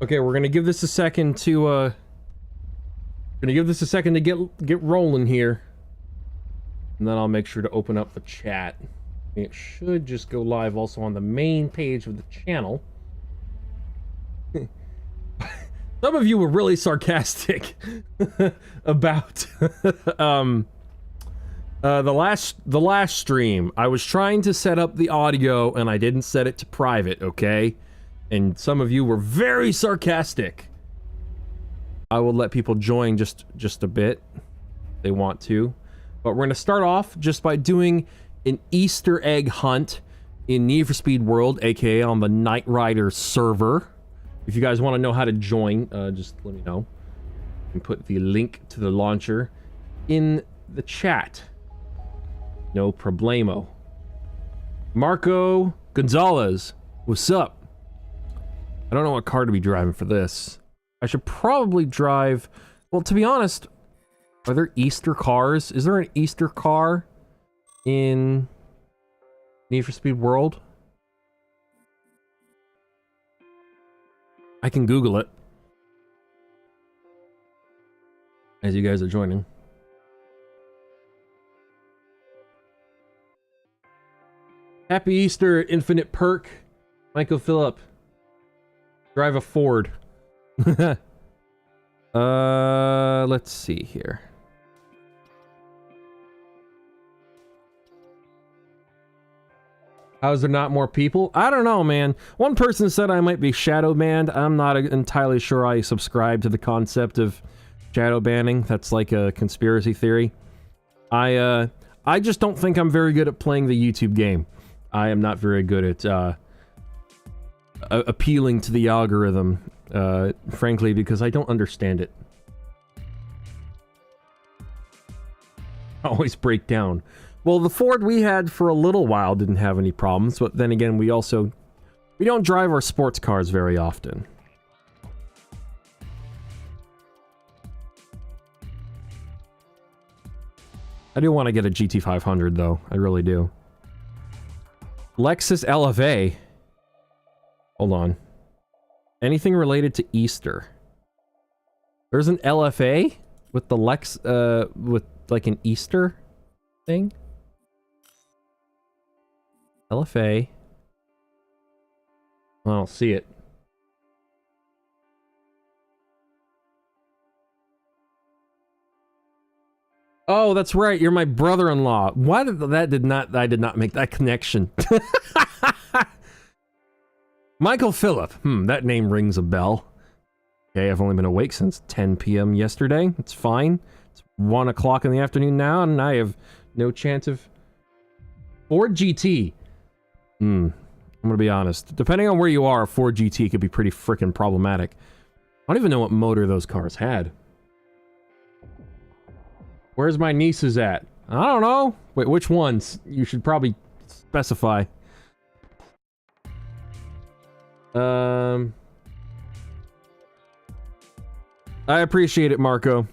Okay, we're gonna give this a second to get rolling here. And then I'll make sure to open up the chat. It should just go live also on the main page of the channel. Some of you were really sarcastic about the last stream. I was trying to set up the audio and I didn't set it to private, okay? And some of you were very sarcastic. I will let people join just a bit if they want to. But we're going to start off just by doing an Easter egg hunt in Need for Speed World, aka on the Knight Rider server. If you guys want to know how to join, just let me know. You can put the link to the launcher in the chat. No problemo. Marco Gonzalez, what's up? I don't know what car to be driving for this. I should probably drive... Well, to be honest, are there Easter cars? Is there an Easter car in Need for Speed World? I can Google it as you guys are joining. Happy Easter, Infinite Perk. Michael Phillip. Drive a Ford. Let's see here. How is there not more people? I don't know, man. One person said I might be shadow banned. I'm not entirely sure I subscribe to the concept of shadow banning. That's like a conspiracy theory. I just don't think I'm very good at playing the YouTube game. I am not very good at appealing to the algorithm, frankly, because I don't understand it. I always break down. Well, the Ford we had for a little while didn't have any problems, but then again, we don't drive our sports cars very often. I do want to get a GT500 though, I really do. Lexus LFA. Hold on. Anything related to Easter? There's an LFA with the with like an Easter thing? LFA. I don't see it. Oh, that's right. You're my brother-in-law. Why did I did not make that connection. Michael Phillip. That name rings a bell. Okay, I've only been awake since 10 p.m. yesterday. It's fine. It's 1 o'clock in the afternoon now, and I have no chance of... Ford GT. I'm gonna be honest. Depending on where you are, a Ford GT could be pretty freaking problematic. I don't even know what motor those cars had. Where's my nieces at? I don't know. Wait, which ones? You should probably specify. I appreciate it, Marco.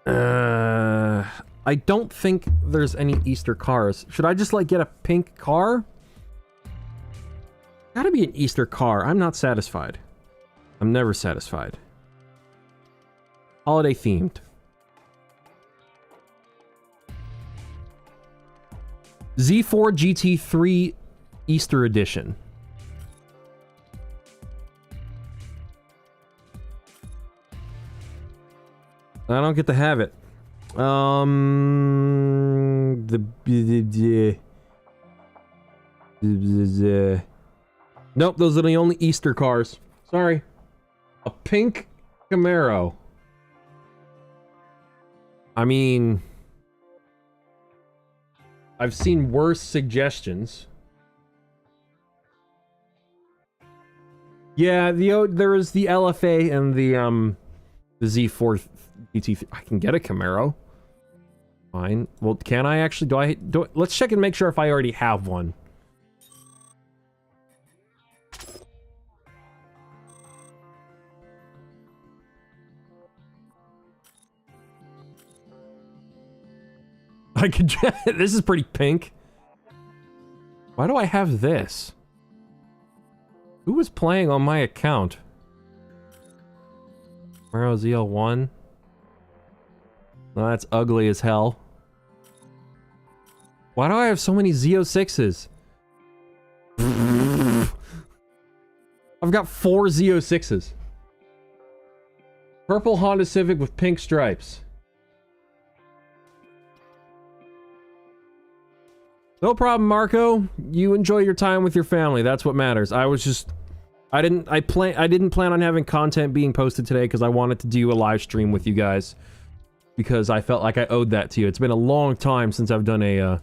I don't think there's any Easter cars. Should I just, like, get a pink car? Gotta be an Easter car. I'm not satisfied. I'm never satisfied. Holiday themed. Z4 GT3 Easter Edition. I don't get to have it. Nope, those are the only Easter cars. Sorry. A pink Camaro. I mean, I've seen worse suggestions. Yeah, there is the LFA and the Z4 GT. I can get a Camaro. Fine. Well, can I actually? Let's check and make sure if I already have one. I could. This is pretty pink. Why do I have this? Who was playing on my account? Camaro ZL1? No, that's ugly as hell. Why do I have so many Z06s? I've got 4 Z06s. Purple Honda Civic with pink stripes. No problem, Marco. You enjoy your time with your family. That's what matters. I didn't plan on having content being posted today because I wanted to do a live stream with you guys because I felt like I owed that to you. It's been a long time since I've done a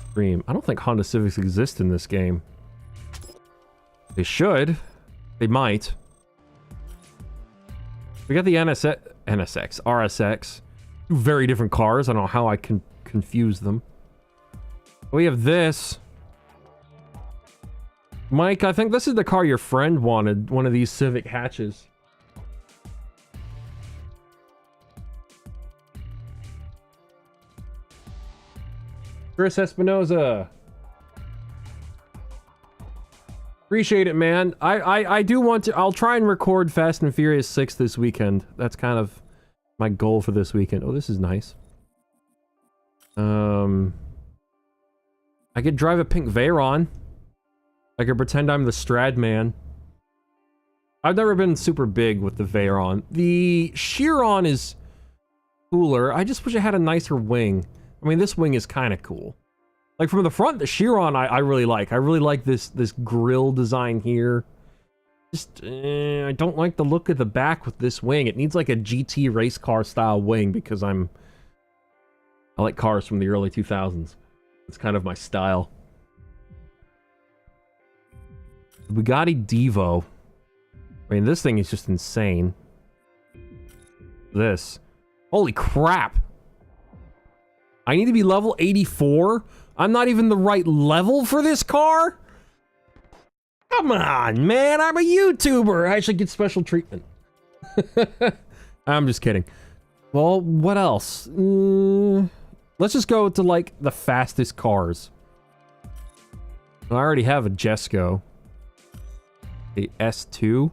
stream. I don't think Honda Civics exist in this game. They should. They might. We got the NSX, RSX. Two very different cars. I don't know how I can confuse them. We have this. Mike, I think this is the car your friend wanted. One of these Civic hatches. Chris Espinoza. Appreciate it, man. I do want to... I'll try and record Fast and Furious 6 this weekend. That's kind of my goal for this weekend. Oh, this is nice. I could drive a pink Veyron. I could pretend I'm the Strad man. I've never been super big with the Veyron. The Chiron is cooler. I just wish it had a nicer wing. I mean, this wing is kind of cool. Like, from the front, the Chiron I really like. I really like this grille design here. Just, I don't like the look of the back with this wing. It needs like a GT race car style wing because I like cars from the early 2000s. It's kind of my style. Bugatti Divo. I mean, this thing is just insane. This. Holy crap. I need to be level 84? I'm not even the right level for this car? Come on, man. I'm a YouTuber. I should get special treatment. I'm just kidding. Well, what else? Let's just go to, like, the fastest cars. I already have a Jesco. A S2.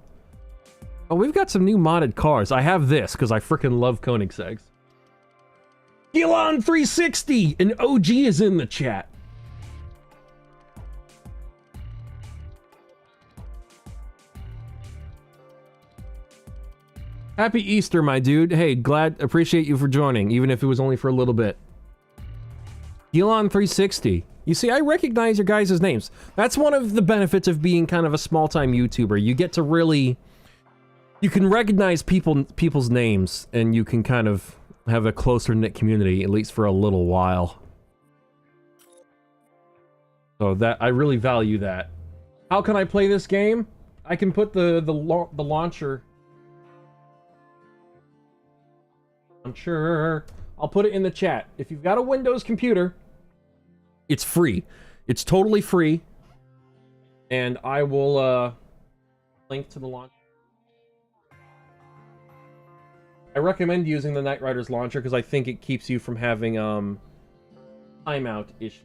Oh, we've got some new modded cars. I have this, because I freaking love Koenigsegg's. Elon 360! An OG is in the chat. Happy Easter, my dude. Hey, appreciate you for joining, even if it was only for a little bit. Elon 360. You see, I recognize your guys' names. That's one of the benefits of being kind of a small-time YouTuber. You get to really... You can recognize people's names, and you can kind of have a closer-knit community, at least for a little while. So I really value that. How can I play this game? I can put the launcher... I'll put it in the chat. If you've got a Windows computer, it's free. It's totally free. And I will link to the launcher. I recommend using the Knight Riders launcher because I think it keeps you from having timeout issues.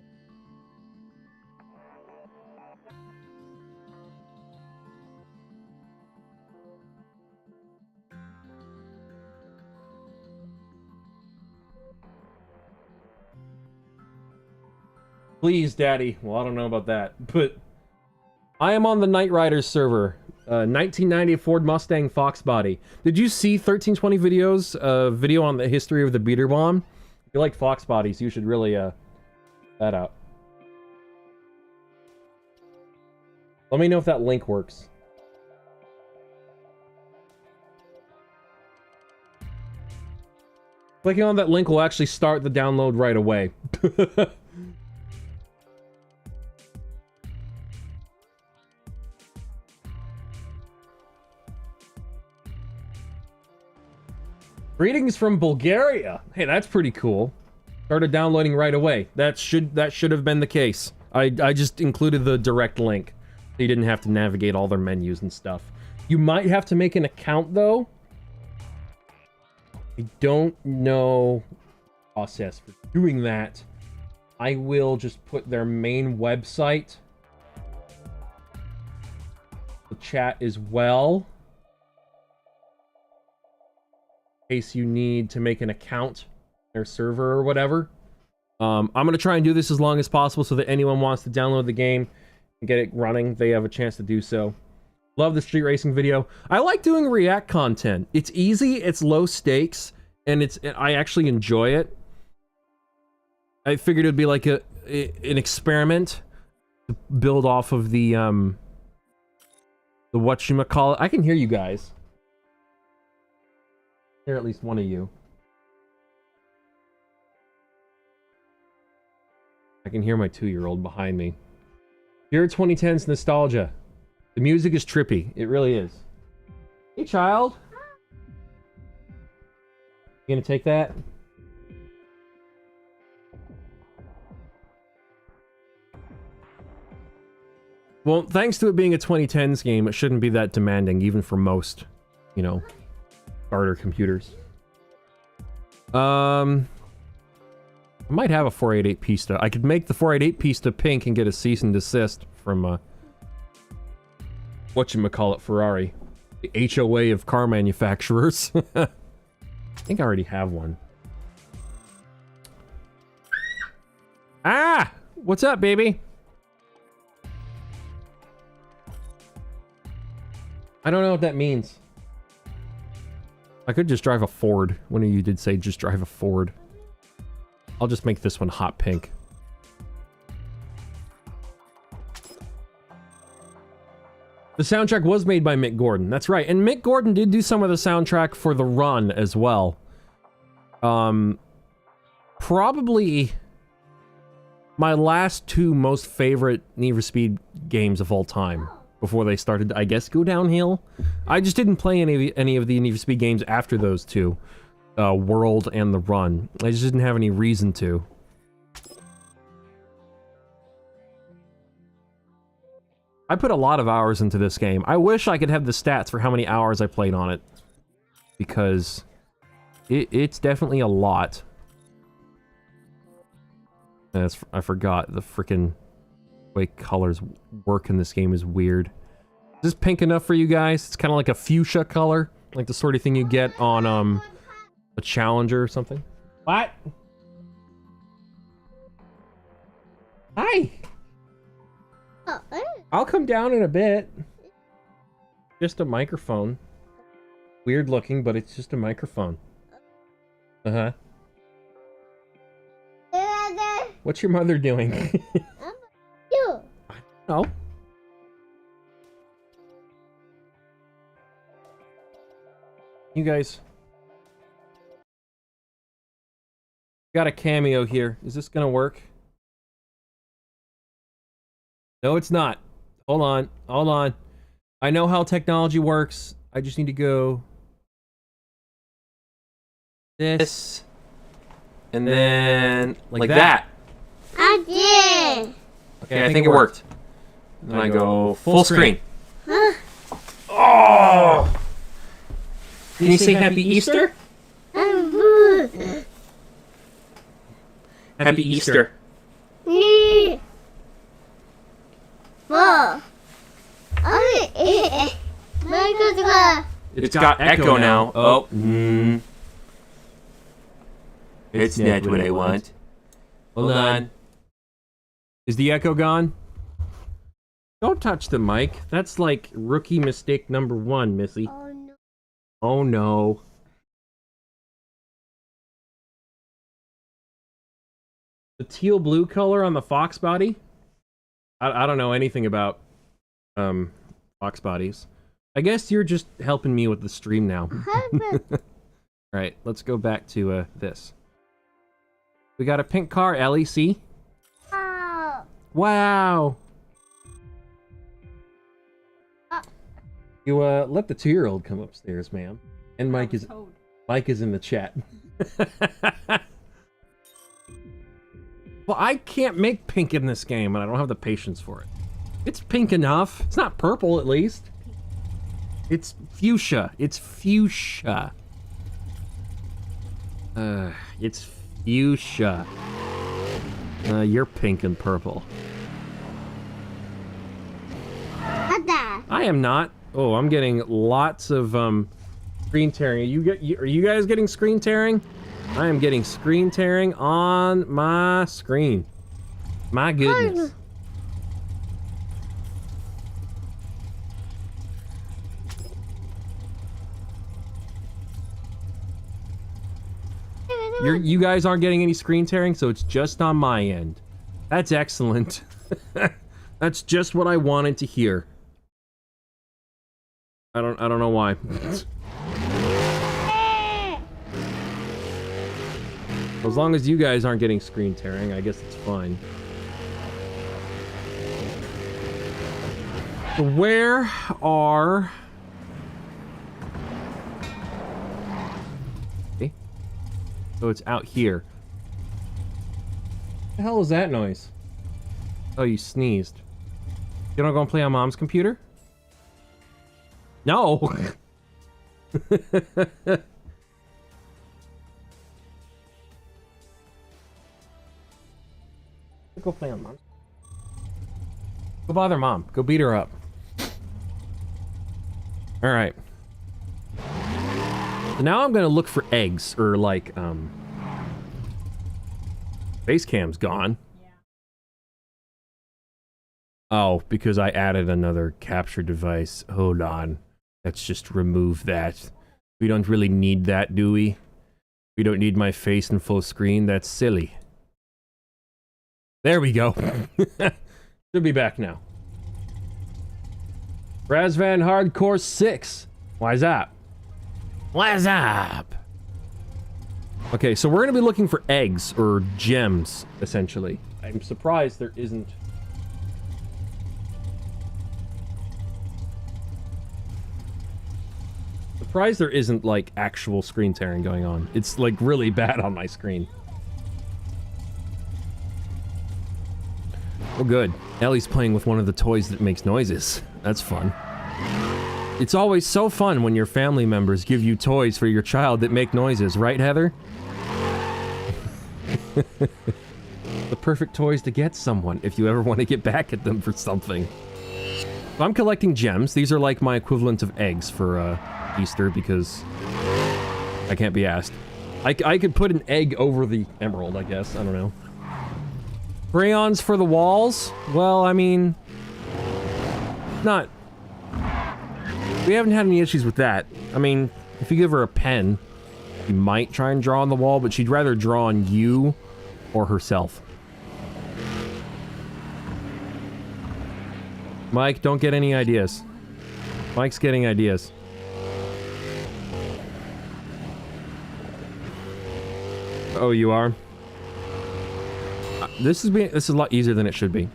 Please, Daddy. Well, I don't know about that, but I am on the Knight Riders server. 1990 Ford Mustang Fox body. Did you see 1320 videos? Video on the history of the beater bomb? If you like Fox bodies, you should really that out. Let me know if that link works. Clicking on that link will actually start the download right away. Greetings from Bulgaria. Hey, that's pretty cool. Started downloading right away. That should have been the case. I just included the direct link. So you didn't have to navigate all their menus and stuff. You might have to make an account though. I don't know the process for doing that. I will just put their main website. the chat as well. In case you need to make an account, their server or whatever. I'm going to try and do this as long as possible so that anyone wants to download the game and get it running, they have a chance to do so. Love the street racing video. I like doing React content. It's easy, it's low stakes, and I actually enjoy it. I figured it'd be like an experiment to build off of the whatchamacallit. I can hear you guys. Hear at least one of you. I can hear my 2-year-old behind me. Pure 2010s nostalgia. The music is trippy. It really is. Hey, child. You gonna take that? Well, thanks to it being a 2010s game, it shouldn't be that demanding, even for most, you know, starter computers. I might have a 488 Pista. I could make the 488 Pista pink and get a cease and desist from, whatchamacallit, Ferrari. The HOA of car manufacturers. I think I already have one. Ah! What's up, baby? I don't know what that means. I could just drive a Ford. One of you did say just drive a Ford. I'll just make this one hot pink. The soundtrack was made by Mick Gordon. That's right. And Mick Gordon did do some of the soundtrack for The Run as well. Probably my last 2 most favorite Need for Speed games of all time. Before they started to, I guess, go downhill. I just didn't play any of the Need for Speed games after those 2. World and The Run. I just didn't have any reason to. I put a lot of hours into this game. I wish I could have the stats for how many hours I played on it. Because it's definitely a lot. I forgot the freaking way colors work in this game is weird. Is this pink enough for you guys? It's kind of like a fuchsia color. Like the sort of thing you get on, a Challenger or something. What? Hi! I'll come down in a bit. Just a microphone. Weird looking, but it's just a microphone. Uh-huh. What's your mother doing? You. I don't know. You guys. Got a cameo here. Is this gonna work? No, it's not. Hold on. Hold on. I know how technology works. I just need to go this. And then like that. I did. Okay, I think it worked. And then I go full screen. Huh? Oh! Can you say Happy Easter? Happy Easter. It's got echo now. Oh. It's not what I want. Hold on. Is the echo gone? Don't touch the mic. That's like rookie mistake number 1, Missy. Oh no. Oh no. The teal blue color on the Fox body? I don't know anything about Fox bodies. I guess you're just helping me with the stream now. Alright, let's go back to this. We got a pink car, LEC. Oh. Wow. You let the 2-year-old come upstairs, ma'am. And Mike is in the chat. Well, I can't make pink in this game, and I don't have the patience for it. It's pink enough. It's not purple, at least. It's fuchsia. It's fuchsia. It's fuchsia. You're pink and purple. I Dad. I am not. Oh, I'm getting lots of screen tearing. Are you guys getting screen tearing? I am getting screen tearing on my screen. My goodness. You guys aren't getting any screen tearing, so it's just on my end. That's excellent. That's just what I wanted to hear. I don't know why. As long as you guys aren't getting screen tearing, I guess it's fine. So where are... Okay. So it's out here. What the hell is that noise? Oh, you sneezed. You don't go and play on Mom's computer? No! Go play on Mom. Go bother Mom. Go beat her up. Alright. So now I'm gonna look for eggs, or like, base cam's gone. Yeah. Oh, because I added another capture device. Hold on. Let's just remove that. We don't really need that, do we? We don't need my face in full screen. That's silly. There we go. Should be back now. Razvan Hardcore 6. Why's that? What's up? Okay, so we're gonna be looking for eggs, or gems, essentially. I'm surprised there isn't... Surprised there isn't, like, actual screen tearing going on. It's, like, really bad on my screen. Oh, good. Ellie's playing with one of the toys that makes noises. That's fun. It's always so fun when your family members give you toys for your child that make noises, right, Heather? The perfect toys to get someone if you ever want to get back at them for something. So I'm collecting gems. These are like my equivalent of eggs for Easter, because I can't be asked. I could put an egg over the emerald, I guess. I don't know. Crayons for the walls? Well, I mean... Not... We haven't had any issues with that. I mean, if you give her a pen, you might try and draw on the wall, but she'd rather draw on you or herself. Mike, don't get any ideas. Mike's getting ideas. Oh, you are? This is a lot easier than it should be.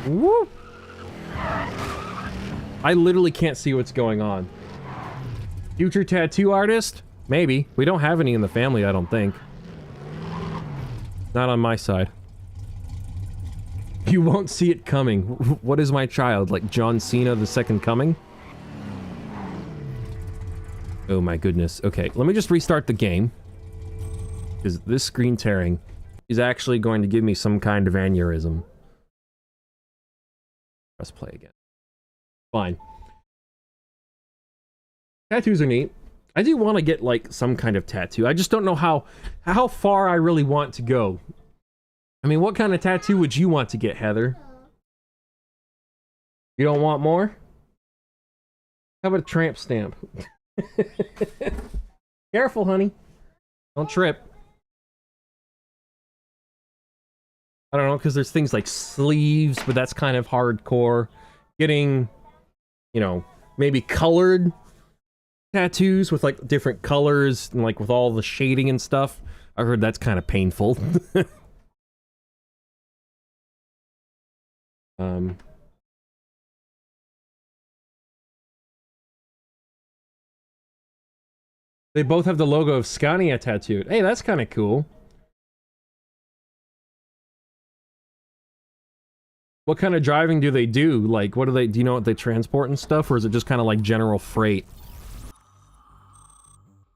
Woo! I literally can't see what's going on. Future tattoo artist? Maybe. We don't have any in the family, I don't think. Not on my side. You won't see it coming. What is my child? Like John Cena, the second coming? Oh my goodness. Okay, let me just restart the game. Because this screen tearing is actually going to give me some kind of aneurysm. Press play again. Fine. Tattoos are neat. I do want to get, like, some kind of tattoo. I just don't know how far I really want to go. I mean, what kind of tattoo would you want to get, Heather? You don't want more? How about a tramp stamp? Careful, honey. Don't trip. I don't know, because there's things like sleeves, but that's kind of hardcore. Getting, you know, maybe colored tattoos with, like, different colors, and, like, with all the shading and stuff. I've heard that's kind of painful. They both have the logo of Scania tattooed. Hey, that's kind of cool. What kind of driving do they do? Like, what do you know what they transport and stuff, or is it just kind of like general freight?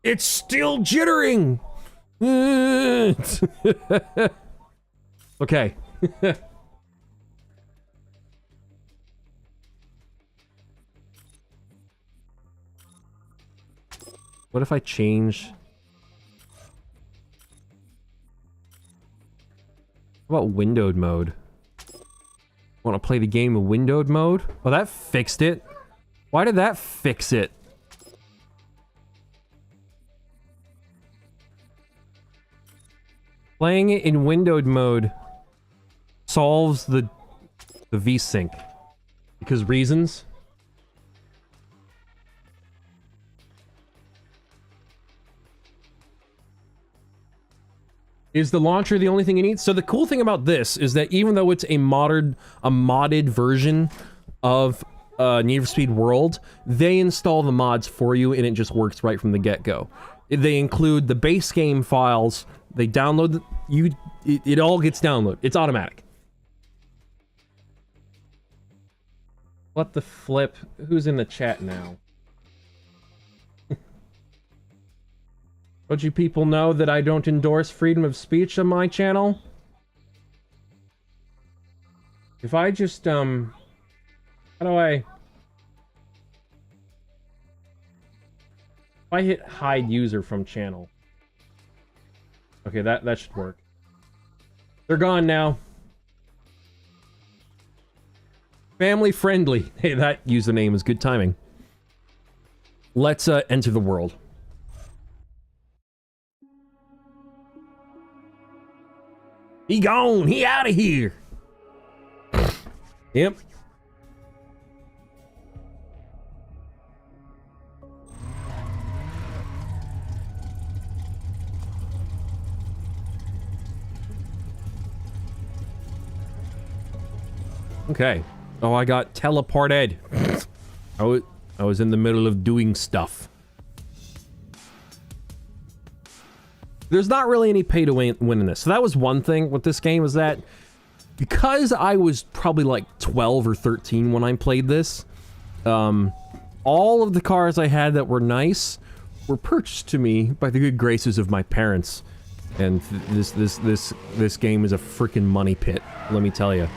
It's still jittering! Okay. What if I change... How about windowed mode? Want to play the game in windowed mode? Oh, that fixed it. Why did that fix it? Playing it in windowed mode solves the V-Sync. Because reasons? Is the launcher the only thing you need? So the cool thing about this is that even though it's a modded version of Need for Speed World, they install the mods for you and it just works right from the get-go. They include the base game files, they download, it all gets downloaded. It's automatic. What the flip? Who's in the chat now? Don't you people know that I don't endorse freedom of speech on my channel? If I just, how do I... If I hit hide user from channel. Okay, that should work. They're gone now. Family friendly. Hey, that username is good timing. Let's enter the world. He gone! He out of here! Yep. Okay. Oh, I got teleported. I was in the middle of doing stuff. There's not really any pay to win in this. So that was one thing with this game, is that because I was probably like 12 or 13 when I played this, all of the cars I had that were nice were purchased to me by the good graces of my parents. And this game is a freaking money pit, let me tell you.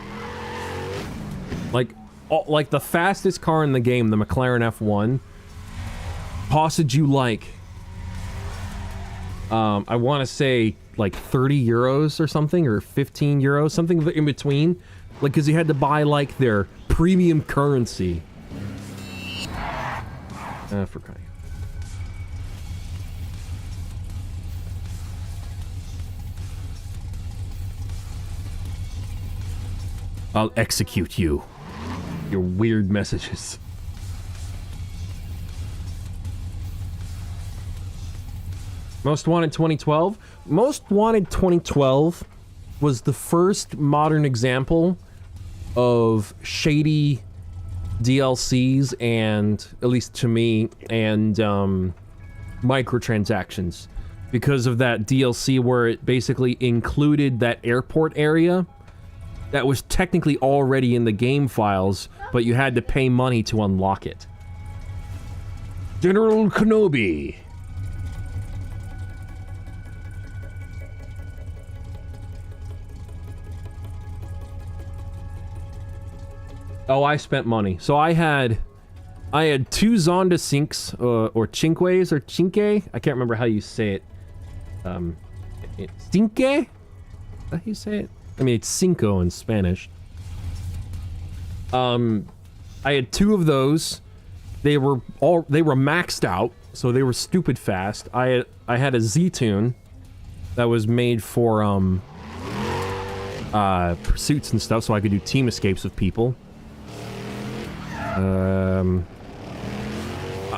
Like the fastest car in the game, the McLaren F1, costed you like, I want to say like 30 euros or something, or 15 euros, something in between. Like, because you had to buy like their premium currency. For crying. I'll execute you. Your weird messages. Most Wanted 2012? Most Wanted 2012 was the first modern example of shady DLCs and, at least to me, and microtransactions. Because of that DLC where it basically included that airport area that was technically already in the game files, but you had to pay money to unlock it. General Kenobi. Oh, I spent money. So I had two Zonda Sinks, or Cinques, or Cinque? I can't remember how you say it. Cinque? Is that how you say it? I mean, it's cinco in Spanish. I had two of those. They were maxed out, so they were stupid fast. I had a Z-Tune that was made for pursuits and stuff, so I could do team escapes with people.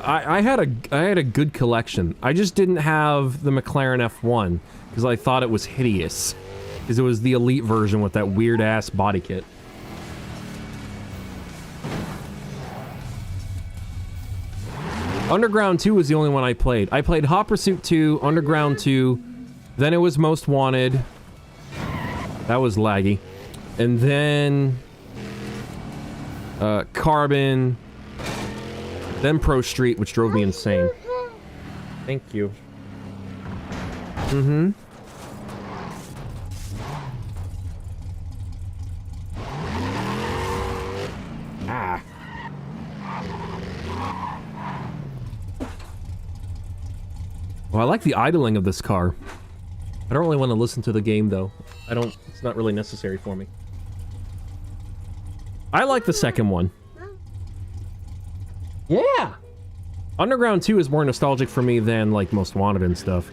I had a good collection. I just didn't have the McLaren F1 because I thought it was hideous. Because it was the elite version with that weird ass body kit. Underground 2 was the only one I played. I played Hot Pursuit 2, Underground 2, then it was Most Wanted. That was laggy. And then Carbon, then Pro Street, which drove me insane. Thank you. Mm-hmm. Ah. I like the idling of this car. I don't really want to listen to the game, though. It's not really necessary for me. I like the second one. Yeah! Underground 2 is more nostalgic for me than, like, Most Wanted and stuff.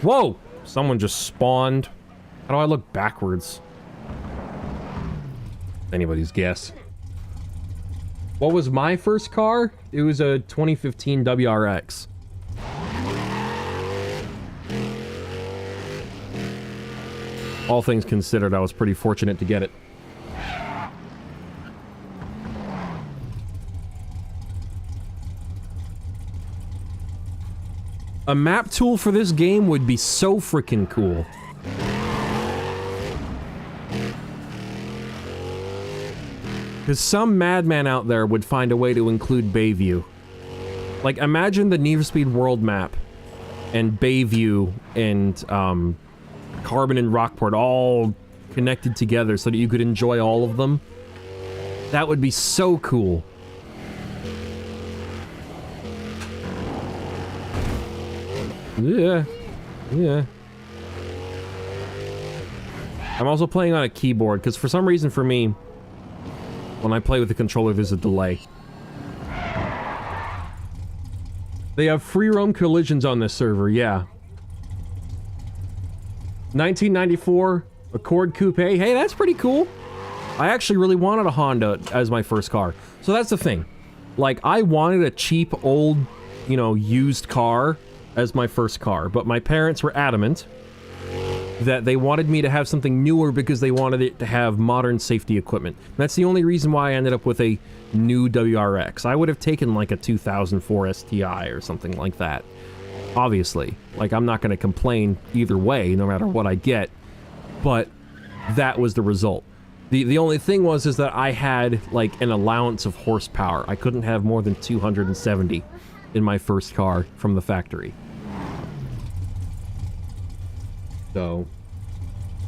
Whoa! Someone just spawned. How do I look backwards? Anybody's guess. What was my first car? It was a 2015 WRX. All things considered, I was pretty fortunate to get it. A map tool for this game would be so freaking cool. Because some madman out there would find a way to include Bayview. Like, imagine the Need for Speed World map and Bayview and Carbon and Rockport all connected together so that you could enjoy all of them. That would be so cool. Yeah. Yeah. I'm also playing on a keyboard, because for some reason for me, when I play with the controller, there's a delay. They have free roam collisions on this server, yeah. 1994 Accord Coupe. Hey, that's pretty cool. I actually really wanted a Honda as my first car. So that's the thing. Like, I wanted a cheap, old, you know, used car as my first car, but my parents were adamant that they wanted me to have something newer because they wanted it to have modern safety equipment. That's the only reason why I ended up with a new WRX. I would have taken like a 2004 STI or something like that. Obviously. Like, I'm not going to complain either way, no matter what I get. But that was the result. The only thing is that I had, like, an allowance of horsepower. I couldn't have more than 270 in my first car from the factory. So,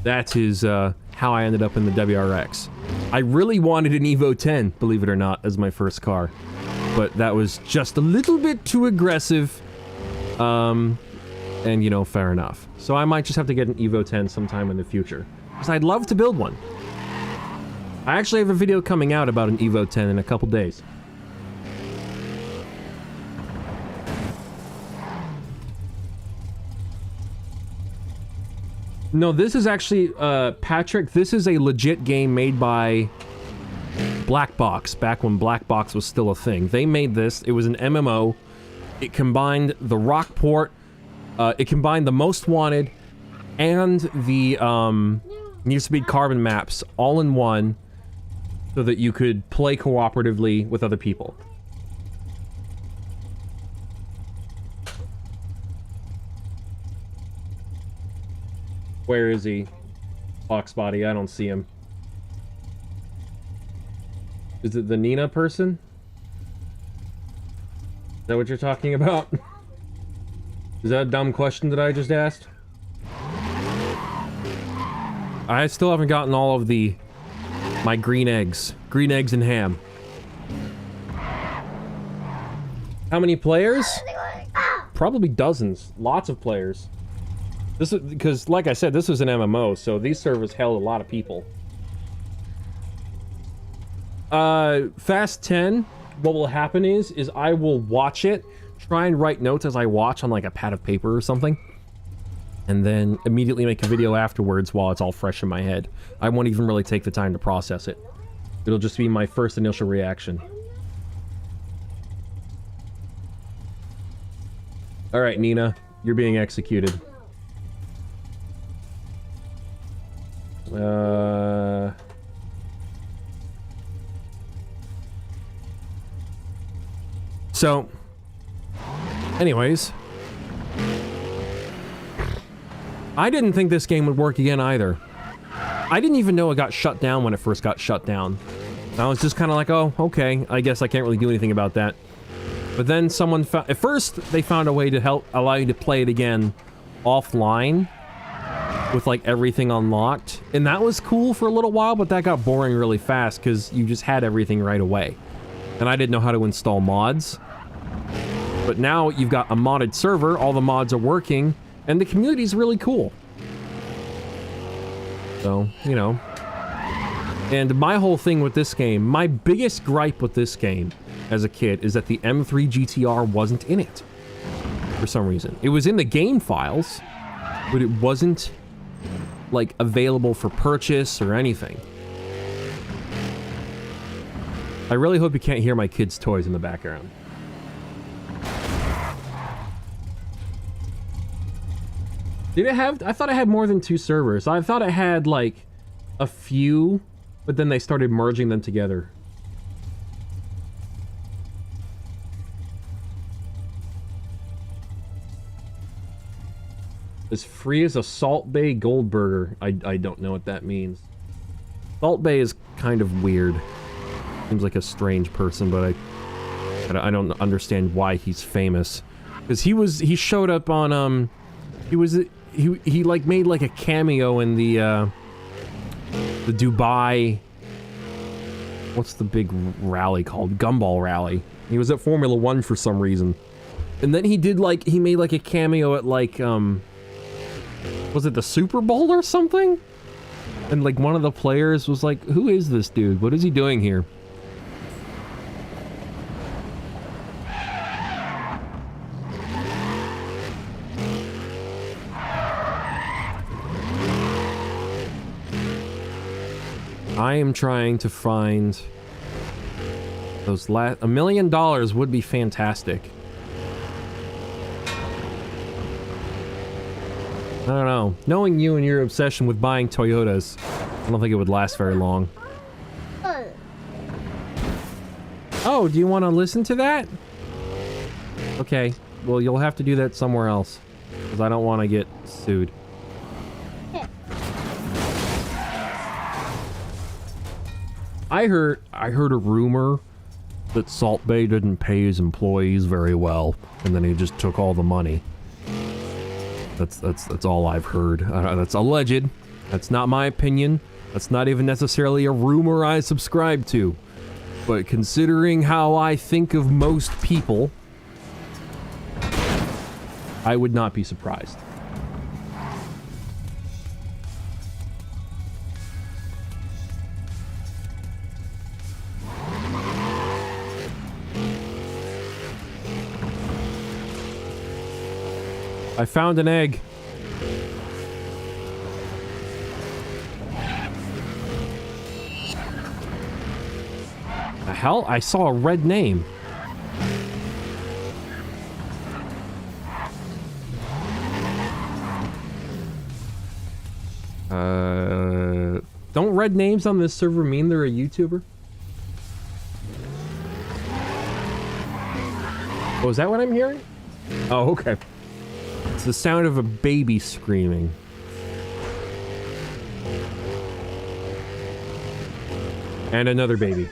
that is how I ended up in the WRX. I really wanted an Evo 10, believe it or not, as my first car. But that was just a little bit too aggressive. And, you know, fair enough. So I might just have to get an Evo 10 sometime in the future. Because I'd love to build one. I actually have a video coming out about an Evo 10 in a couple days. No, this is actually, Patrick, this is a legit game made by Black Box, back when Black Box was still a thing. They made this. It was an MMO. It combined the Rockport, it combined the Most Wanted, and the, Need for Speed Carbon maps all in one, so that you could play cooperatively with other people. Where is he? Foxbody, I don't see him. Is it the Nina person? Is that what you're talking about? Is that a dumb question that I just asked? I still haven't gotten all of my green eggs. Green eggs and ham. How many players? Probably dozens. Lots of players. This is because, like I said, this was an MMO, so these servers held a lot of people. Fast 10, what will happen is I will watch it, try and write notes as I watch on like a pad of paper or something, and then immediately make a video afterwards while it's all fresh in my head. I won't even really take the time to process it. It'll just be my first initial reaction. Alright, Nina, you're being executed. So, anyways, I didn't think this game would work again either. I didn't even know it got shut down when it first got shut down. I was just kind of like, oh, okay, I guess I can't really do anything about that. But then someone found, at first, they found a way to allow you to play it again offline with like everything unlocked, and that was cool for a little while, but that got boring really fast because you just had everything right away. and I didn't know how to install mods. But now you've got a modded server, all the mods are working, and the community's really cool. So, you know. And my whole thing with this game, my biggest gripe with this game as a kid is that the M3 GTR wasn't in it. For some reason. It was in the game files, but it wasn't, like, available for purchase or anything. I really hope you can't hear my kids' toys in the background. Did it have... I thought it had more than 2 servers. I thought it had, like, a few, but then they started merging them together. As free as a Salt Bay Gold Burger. I don't know what that means. Salt Bay is kind of weird. Seems like a strange person, but I don't understand why he's famous. Because he showed up on, he like made like a cameo in the Dubai, what's the big rally called? Gumball Rally. He was at Formula 1 for some reason. And then he made like a cameo at like, was it the Super Bowl or something? And like one of the players was like, who is this dude? What is he doing here? I am trying to find those $1 million would be fantastic. I don't know. Knowing you and your obsession with buying Toyotas, I don't think it would last very long. Oh, do you want to listen to that? Okay, well you'll have to do that somewhere else, because I don't want to get sued. I heard a rumor that Salt Bay didn't pay his employees very well, and then he just took all the money. That's all I've heard. That's alleged. That's not my opinion. That's not even necessarily a rumor I subscribe to. But considering how I think of most people, I would not be surprised. I found an egg. The hell? I saw a red name. Don't red names on this server mean they're a YouTuber? Oh, is that what I'm hearing? Oh, okay. It's the sound of a baby screaming. And another baby.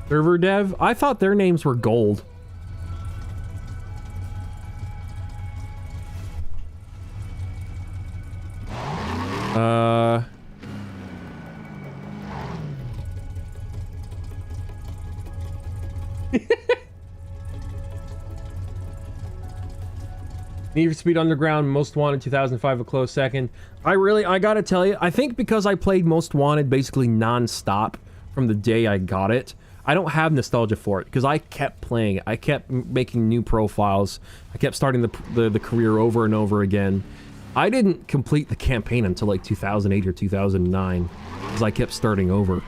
Server dev? I thought their names were gold. Need for Speed Underground, Most Wanted 2005, a close second. I gotta tell you, I think because I played Most Wanted basically non-stop from the day I got it, I don't have nostalgia for it, because I kept playing it. I kept making new profiles. I kept starting the career over and over again. I didn't complete the campaign until like 2008 or 2009, because I kept starting over.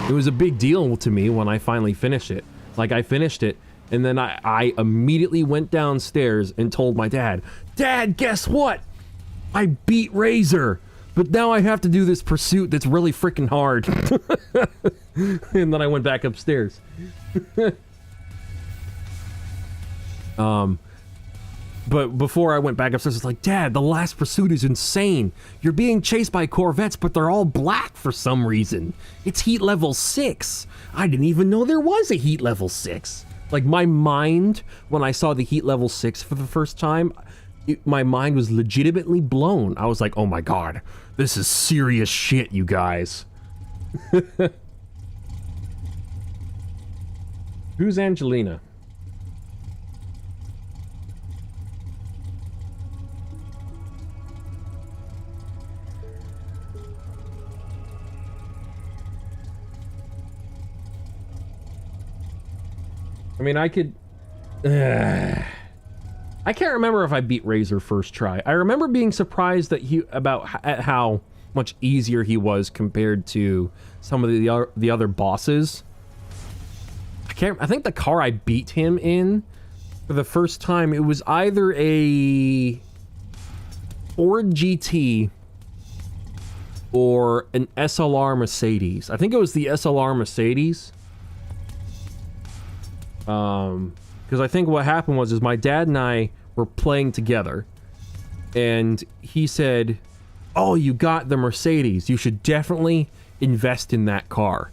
It was a big deal to me when I finally finished it. Like, I finished it, and then I immediately went downstairs and told my dad, "Dad, guess what? I beat Razor, but now I have to do this pursuit that's really freaking hard." And then I went back upstairs. But before I went back upstairs, it's like, "Dad, the last pursuit is insane. You're being chased by Corvettes, but they're all black for some reason. It's heat level 6. I didn't even know there was a heat level 6. Like, my mind, when I saw the heat level 6 for the first time, my mind was legitimately blown. I was like, oh my god, this is serious shit, you guys. Who's Angelina? I mean, I could... I can't remember if I beat Razor first try. I remember being surprised that at how much easier he was compared to some of the other bosses. I think the car I beat him in for the first time, it was either a Ford GT or an SLR Mercedes. I think it was the SLR Mercedes. Because I think what happened was my dad and I were playing together, and he said, oh, you got the Mercedes, you should definitely invest in that car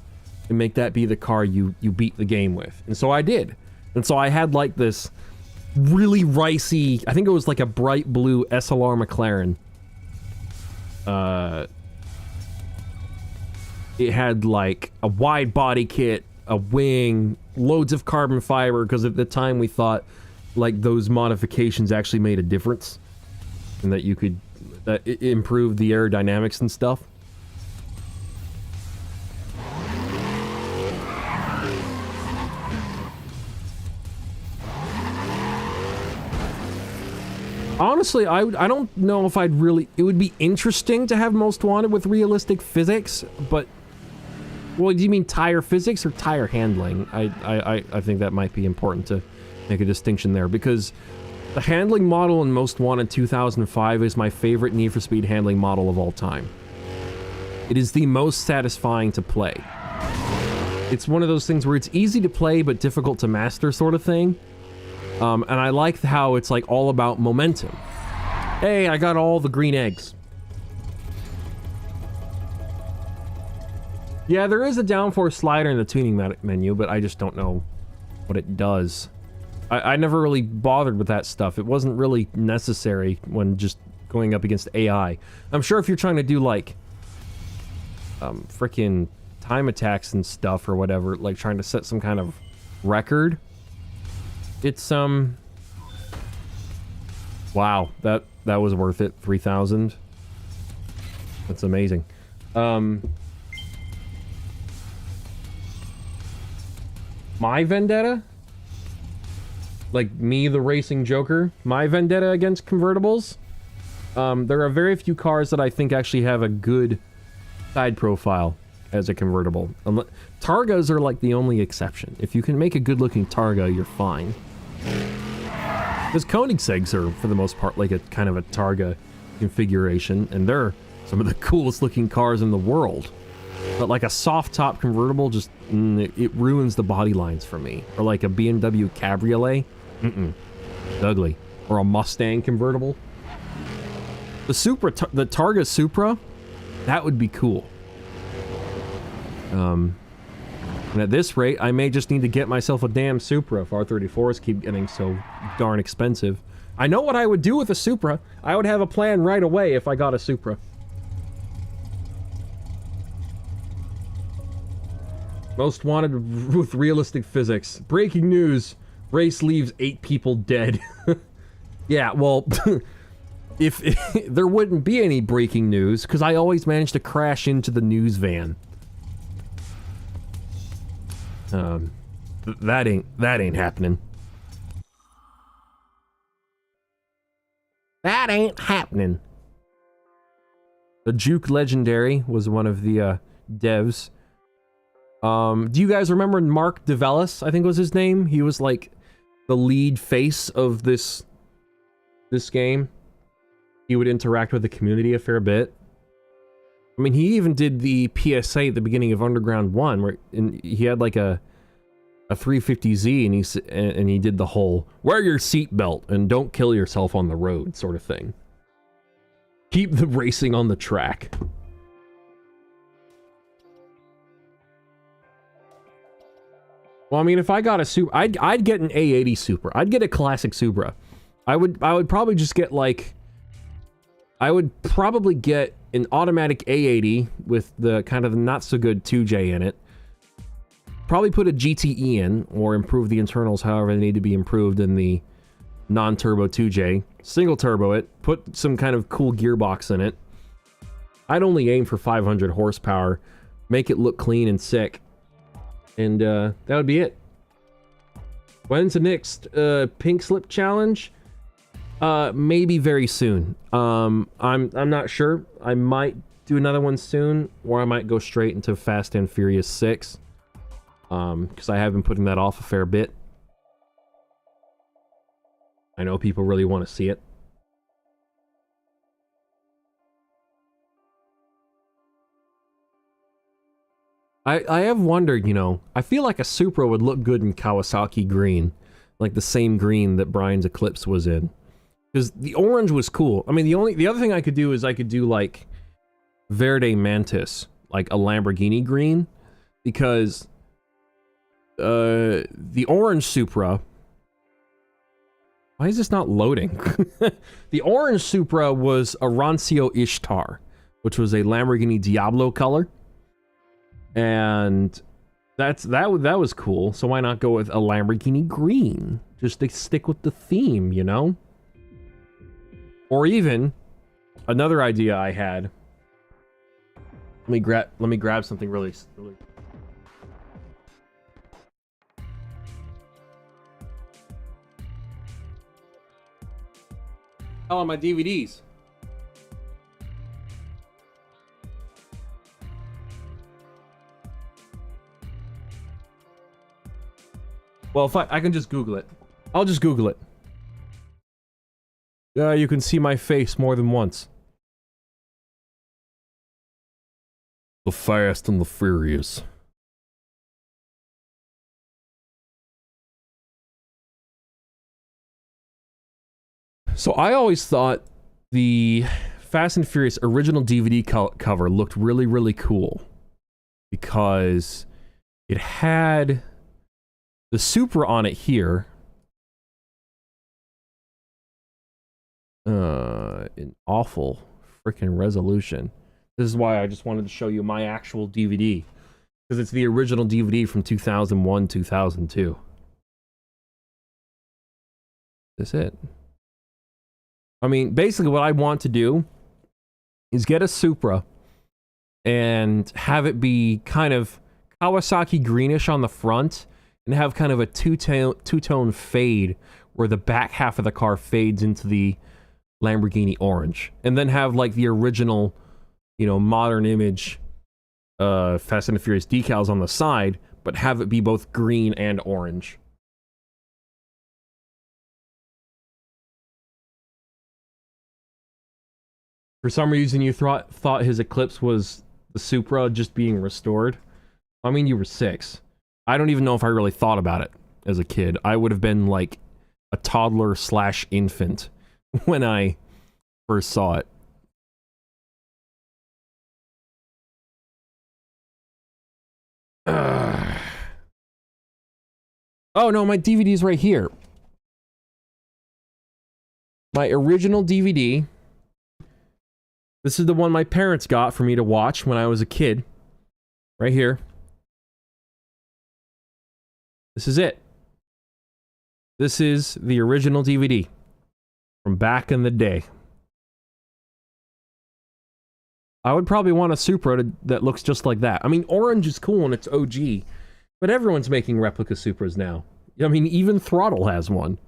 and make that be the car you beat the game with. And so I did. And so I had like this really ricey, I think it was like a bright blue SLR McLaren. It had like a wide body kit, a wing, loads of carbon fiber, because at the time we thought like those modifications actually made a difference and that you could it improved the aerodynamics and stuff. Honestly, I don't know if I'd really... It would be interesting to have Most Wanted with realistic physics, but... Well, do you mean tire physics or tire handling? I think that might be important to make a distinction there, because the handling model in Most Wanted 2005 is my favorite Need for Speed handling model of all time. It is the most satisfying to play. It's one of those things where it's easy to play but difficult to master sort of thing. And I like how it's like all about momentum. Hey, I got all the green eggs. Yeah, there is a downforce slider in the tuning menu, but I just don't know what it does. I never really bothered with that stuff. It wasn't really necessary when just going up against AI. I'm sure if you're trying to do like frickin' time attacks and stuff or whatever, like trying to set some kind of record, it's wow, that was worth it. 3,000. That's amazing. My vendetta? Like me, the racing joker? My vendetta against convertibles? There are very few cars that I think actually have a good side profile as a convertible. Targas are like the only exception. If you can make a good-looking Targa, you're fine. Because Koenigsegg's are, for the most part, like a kind of a Targa configuration, and they're some of the coolest-looking cars in the world. But like a soft-top convertible, just it ruins the body lines for me. Or like a BMW Cabriolet, ugly. Or a Mustang convertible. The Targa Supra, that would be cool. And at this rate, I may just need to get myself a damn Supra if R34s keep getting so darn expensive. I know what I would do with a Supra. I would have a plan right away if I got a Supra. Most Wanted with realistic physics. Breaking news. Race leaves 8 people dead. Yeah, well, if there wouldn't be any breaking news, because I always manage to crash into the news van. That ain't happening. That ain't happening. The Juke Legendary was one of the devs. Do you guys remember Mark DeVellis, I think was his name? He was like the lead face of this game. He would interact with the community a fair bit. I mean, he even did the PSA at the beginning of Underground 1, where he had like a 350Z, and he did the whole wear your seatbelt and don't kill yourself on the road sort of thing. Keep the racing on the track. Well, I mean, if I got a Supra, I'd get an A80 Supra. I'd get a classic Supra. I would probably just get like, I would probably get an automatic A80 with the kind of not so good 2J in it. Probably put a GTE in, or improve the internals however they need to be improved in the non-turbo 2J. Single turbo it, put some kind of cool gearbox in it. I'd only aim for 500 horsepower, make it look clean and sick, and that would be it. When's the next pink slip challenge? Maybe very soon. I'm not sure. I might do another one soon, or I might go straight into Fast and Furious 6. Because I have been putting that off a fair bit. I know people really want to see it. I have wondered, you know, I feel like a Supra would look good in Kawasaki green. Like the same green that Brian's Eclipse was in. Because the orange was cool. I mean, the other thing I could do is I could do like Verde Mantis, like a Lamborghini green, because the orange Supra. Why is this not loading? The orange Supra was a Rancio Ishtar, which was a Lamborghini Diablo color, and that was cool. So why not go with a Lamborghini green? Just to stick with the theme, you know. Or even another idea I had. Let me grab something really. Oh, my DVDs. Well, if I can just Google it. I'll just Google it. You can see my face more than once. The Fast and the Furious. So I always thought the Fast and Furious original DVD cover looked really, really cool. Because it had the Supra on it here. An awful freaking resolution. This is why I just wanted to show you my actual DVD. Because it's the original DVD from 2001, 2002. That's it. I mean, basically what I want to do is get a Supra and have it be kind of Kawasaki greenish on the front and have kind of a two-tone fade where the back half of the car fades into the Lamborghini orange. And then have like the original, you know, modern image Fast and the Furious decals on the side, but have it be both green and orange. For some reason, you thought his Eclipse was the Supra just being restored. I mean, you were 6. I don't even know if I really thought about it as a kid. I would have been like a toddler / infant when I first saw it. Oh no, my DVD's right here. My original DVD. This is the one my parents got for me to watch when I was a kid. Right here. This is it. This is the original DVD from back in the day. I would probably want a Supra that looks just like that. I mean, orange is cool and it's OG, but everyone's making replica Supras now. I mean, even Throttle has one.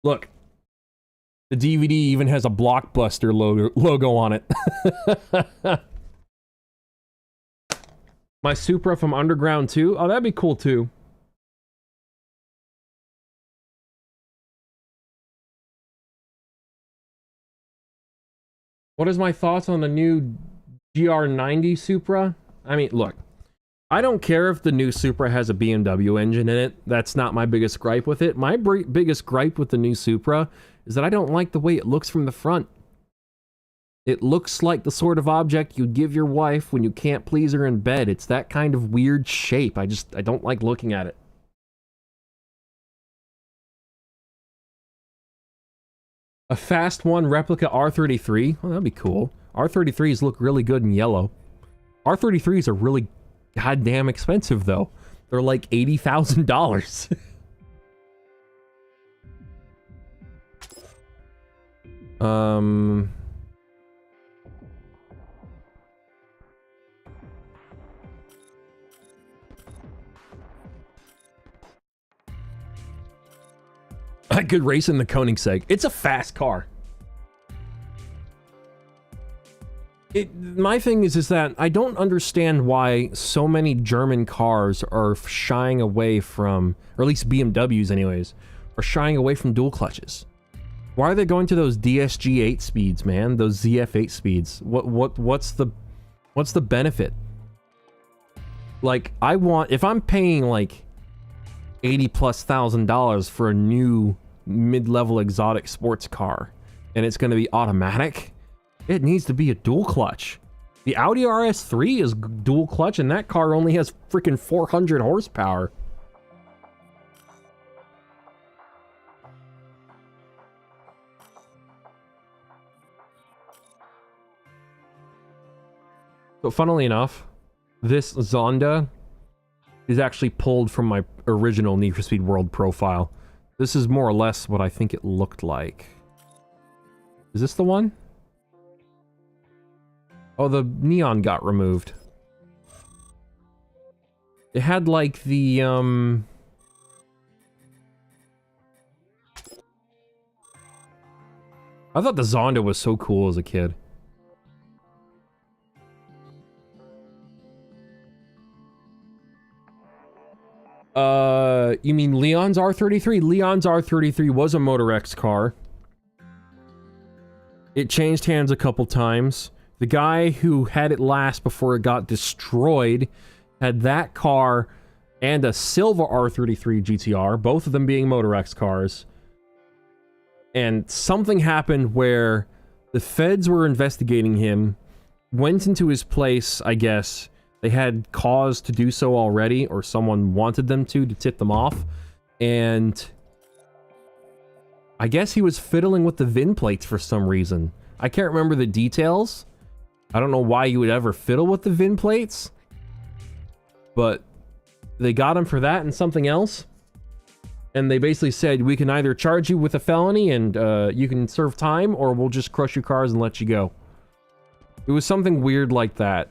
Look. The DVD even has a Blockbuster logo on it. My Supra from Underground 2? Oh, that'd be cool too. What is my thoughts on the new GR90 Supra? I mean, look. I don't care if the new Supra has a BMW engine in it. That's not my biggest gripe with it. My biggest gripe with the new Supra is that I don't like the way it looks from the front. It looks like the sort of object you'd give your wife when you can't please her in bed. It's that kind of weird shape. I don't like looking at it. A fast one replica R33. Well, that'd be cool. R33s look really good in yellow. R33s are really goddamn expensive, though. They're like $80,000. I could race in the Koenigsegg. It's a fast car. My thing is that I don't understand why so many German cars are shying away from, or at least BMWs anyways, are shying away from dual clutches. Why are they going to those DSG-8 speeds, man? Those ZF-8 speeds. What's the benefit? Like, if I'm paying like $80,000+ for a new mid-level exotic sports car, and it's going to be automatic, it needs to be a dual clutch. The Audi RS3 is dual clutch, and that car only has freaking 400 horsepower. So funnily enough, this Zonda is actually pulled from my original Need for Speed World profile. This is more or less what I think it looked like. Is this the one? Oh, the neon got removed. It had like the, I thought the Zonda was so cool as a kid. You mean Leon's R33? Leon's R33 was a Motor X car. It changed hands a couple times. The guy who had it last before it got destroyed had that car and a silver R33 GTR, both of them being Motor X cars. And something happened where the feds were investigating him, went into his place, I guess. They had cause to do so already, or someone wanted them to tip them off. And I guess he was fiddling with the VIN plates for some reason. I can't remember the details. I don't know why you would ever fiddle with the VIN plates. But they got him for that and something else. And they basically said, we can either charge you with a felony and you can serve time, or we'll just crush your cars and let you go. It was something weird like that.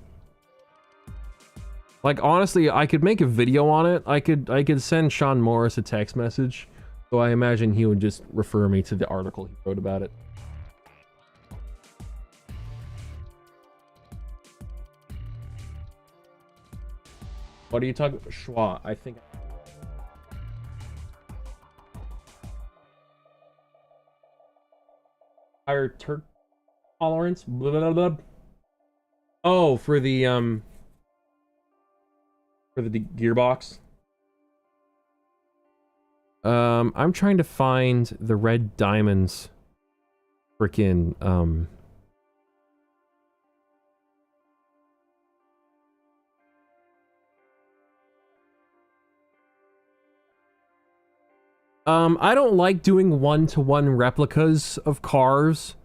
Like, honestly, I could make a video on it. I could send Sean Morris a text message. So I imagine he would just refer me to the article he wrote about it. What are you talking about? Schwa, I think. Higher Turk tolerance? Blah, blah, blah. Oh, for the gearbox. I'm trying to find the red diamonds. Frickin' I don't like doing one-to-one replicas of cars,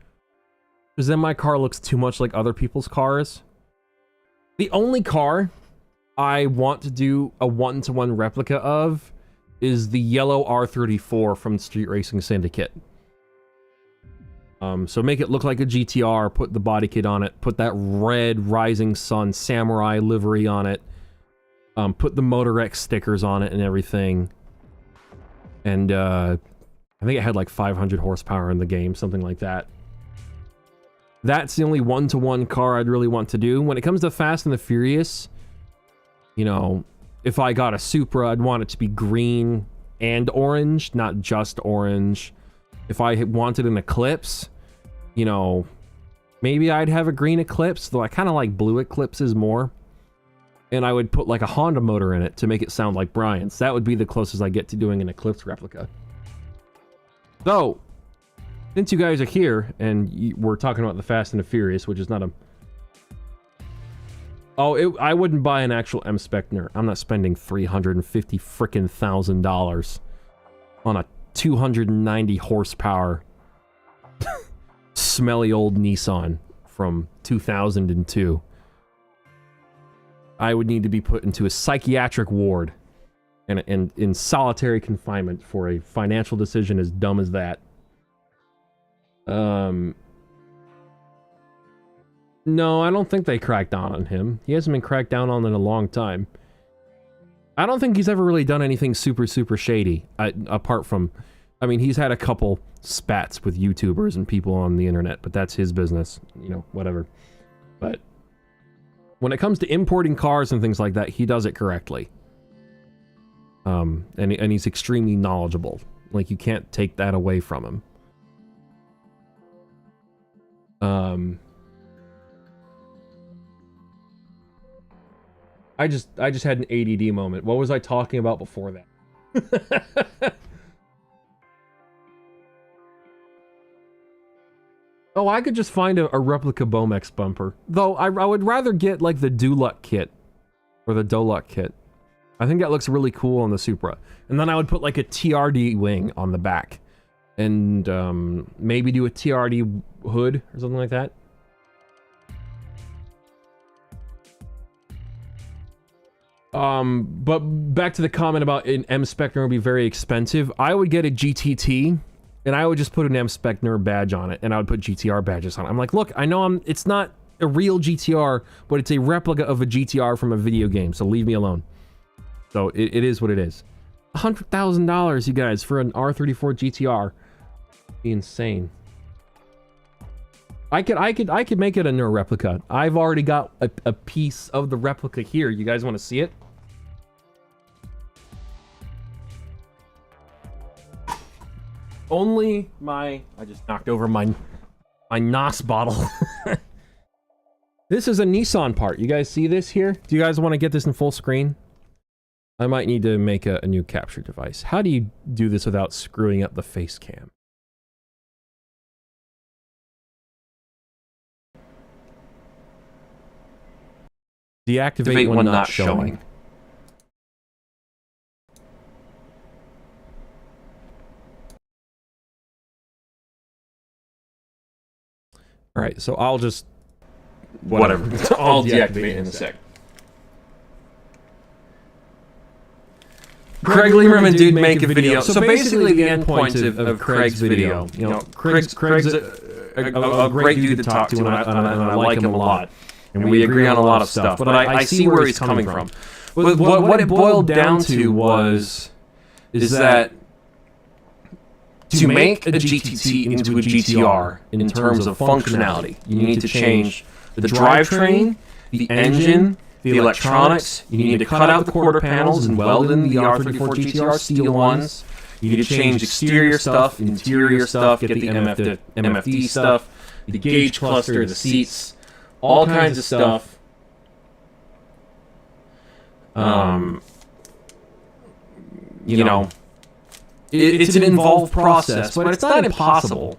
because then my car looks too much like other people's cars. The only car I want to do a one-to-one replica of is the yellow R34 from Street Racing Syndicate. So make it look like a GTR, put the body kit on it, put that red Rising Sun Samurai livery on it, put the Motor X stickers on it and everything. And I think it had like 500 horsepower in the game, something like that. That's the only one-to-one car I'd really want to do. When it comes to Fast and the Furious, you know, if I got a Supra, I'd want it to be green and orange, not just orange. If I wanted an Eclipse, you know, maybe I'd have a green Eclipse, though I kind of like blue Eclipses more. And I would put like a Honda motor in it to make it sound like Brian's. That would be the closest I get to doing an Eclipse replica. So, since you guys are here, and we're talking about the Fast and the Furious, which is not a... Oh, I wouldn't buy an actual M-Spectre. I'm not spending $350 frickin' $1,000 on a 290 horsepower smelly old Nissan from 2002, I would need to be put into a psychiatric ward and in solitary confinement for a financial decision as dumb as that. No, I don't think they cracked down on him. He hasn't been cracked down on in a long time. I don't think he's ever really done anything super shady, apart from, I mean, he's had a couple spats with YouTubers and people on the internet, but that's his business, you know, whatever. But when it comes to importing cars and things like that, he does it correctly. And he's extremely knowledgeable. Like, you can't take that away from him. I just had an ADD moment. What was I talking about before that? Oh, I could just find a replica Bomex bumper. Though, I would rather get, like, the Duluck kit. Or the Doluck kit. I think that looks really cool on the Supra. And then I would put, like, a TRD wing on the back. And, maybe do a TRD hood or something like that. But back to the comment about an M-Spec would be very expensive. I would get a GTT, and I would just put an M-Spec badge on it, and I would put GTR badges on it. I'm like, look, I know it's not a real GTR, but it's a replica of a GTR from a video game, so leave me alone. So it is what it is. $100,000, you guys, for an R34 GTR. Be insane. I could make it a newer replica. I've already got a piece of the replica here. You guys want to see it? Only my... I just knocked over my NOS bottle. This is a Nissan part. You guys see this here? Do you guys want to get this in full screen? I might need to make a new capture device. How do you do this without screwing up the face cam? Deactivate when not showing. Alright, so I'll just... Whatever. I'll deactivate in a sec. Craig Lieberman did make a video. So basically the end point of Craig's video, you know, Craig's a great dude to talk to, and I like him a lot. And we agree on a lot of stuff, but I see where he's coming from. But what it boiled down to is that to make a GTT into a GTR in terms of functionality, you need to change the drivetrain, the engine, the electronics. You need to cut out the quarter panels and weld in the R34 GTR steel ones. You need to change exterior stuff, interior stuff, get the MFD stuff, the gauge cluster, the seats, all kinds of stuff. You know, it's an involved process, but it's not impossible.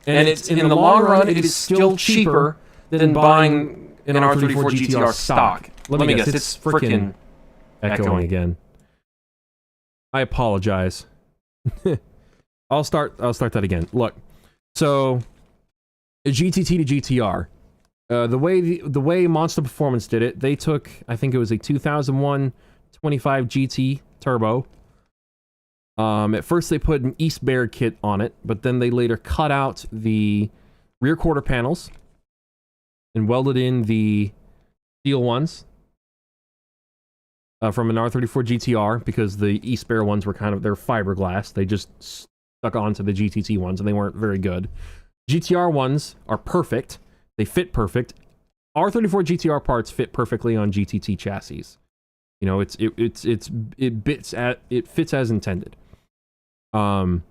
And it's in the long run, it is still cheaper than buying an R34 GTR stock. Let me guess, it's freaking echoing again. I apologize. I'll start that again. Look, so a GTT to GTR. The way Monster Performance did it, they took, I think it was a 2001 25 GT turbo. At first they put an East Bear kit on it, but then they later cut out the rear quarter panels and welded in the steel ones from an R34 GTR, because the East Bear ones were they're fiberglass. They just stuck onto the GTT ones and they weren't very good. GTR ones are perfect. They fit perfect. R34 GTR parts fit perfectly on GTT chassis. You know, it fits as intended. Once